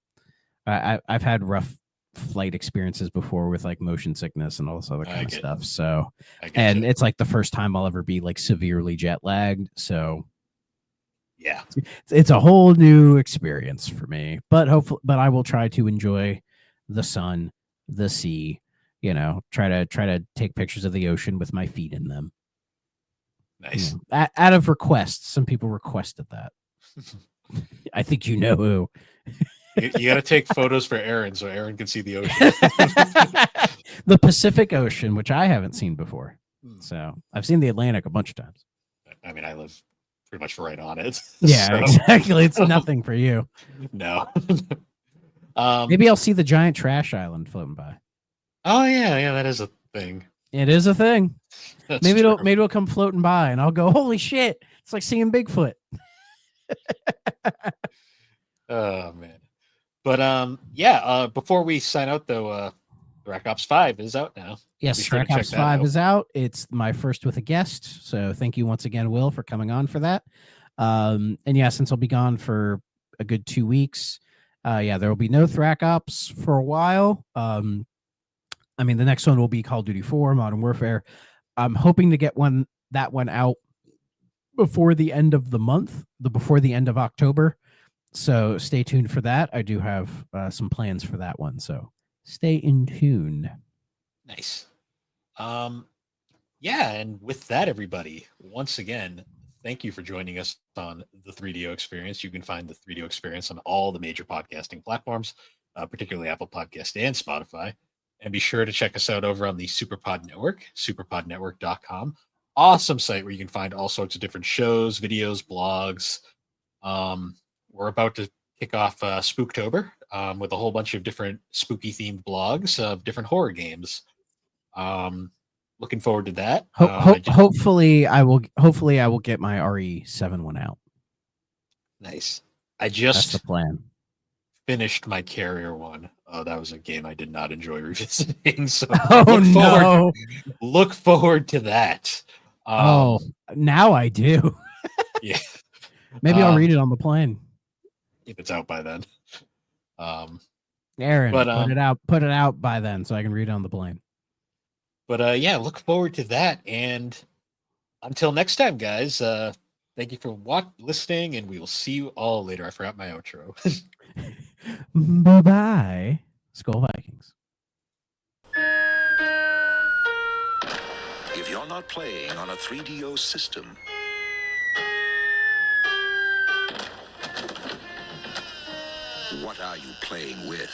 I've had rough flight experiences before with like motion sickness and all this other kind of stuff. So, and it's like the first time I'll ever be like severely jet lagged. So, yeah, it's a whole new experience for me. But but I will try to enjoy the sun, the sea. You know, try to take pictures of the ocean with my feet in them. Nice. You know, out of requests, some people requested that. I think you know who. You got to take photos for Aaron so Aaron can see the ocean. The Pacific Ocean, which I haven't seen before. So I've seen the Atlantic a bunch of times. I mean, I live pretty much right on it. Yeah, so. Exactly. It's nothing for you. No. Maybe I'll see the giant trash island floating by. Oh yeah, that is a thing. It is a thing. That's maybe true. it'll come floating by, and I'll go, "Holy shit!" It's like seeing Bigfoot. Oh man. But yeah, before we sign out though, Rack Ops 5 is out now. Yes, Be sure to Track Ops check that 5 out. is out. It's my first with a guest. So thank you once again, Will, for coming on for that. And yeah, since I'll be gone for a good 2 weeks, yeah, there will be no Thrack Ops for a while. I mean, the next one will be Call of Duty 4, Modern Warfare. I'm hoping to get that one out before the end of the month, before the end of October. So stay tuned for that. I do have some plans for that one. So stay in tune. Nice. Yeah, and with that, everybody, once again, thank you for joining us on the 3DO Experience. You can find the 3DO Experience on all the major podcasting platforms, particularly Apple Podcast and Spotify. And be sure to check us out over on the Superpod Network, superpodnetwork.com. Awesome site where you can find all sorts of different shows, videos, blogs. We're about to kick off Spooktober with a whole bunch of different spooky themed blogs of different horror games. Looking forward to that. Hopefully I will get my RE7 one out. Nice. I That's just the plan. finished my Carrier one. Oh, that was a game I did not enjoy revisiting. So look forward to that. Now I do. Yeah. Maybe I'll read it on the plane. If it's out by then. Aaron, put it out by then so I can read it on the plane. But yeah, look forward to that. And until next time, guys, thank you for listening, and we will see you all later. I forgot my outro. Bye-bye. Skull Vikings. If you're not playing on a 3DO system, what are you playing with?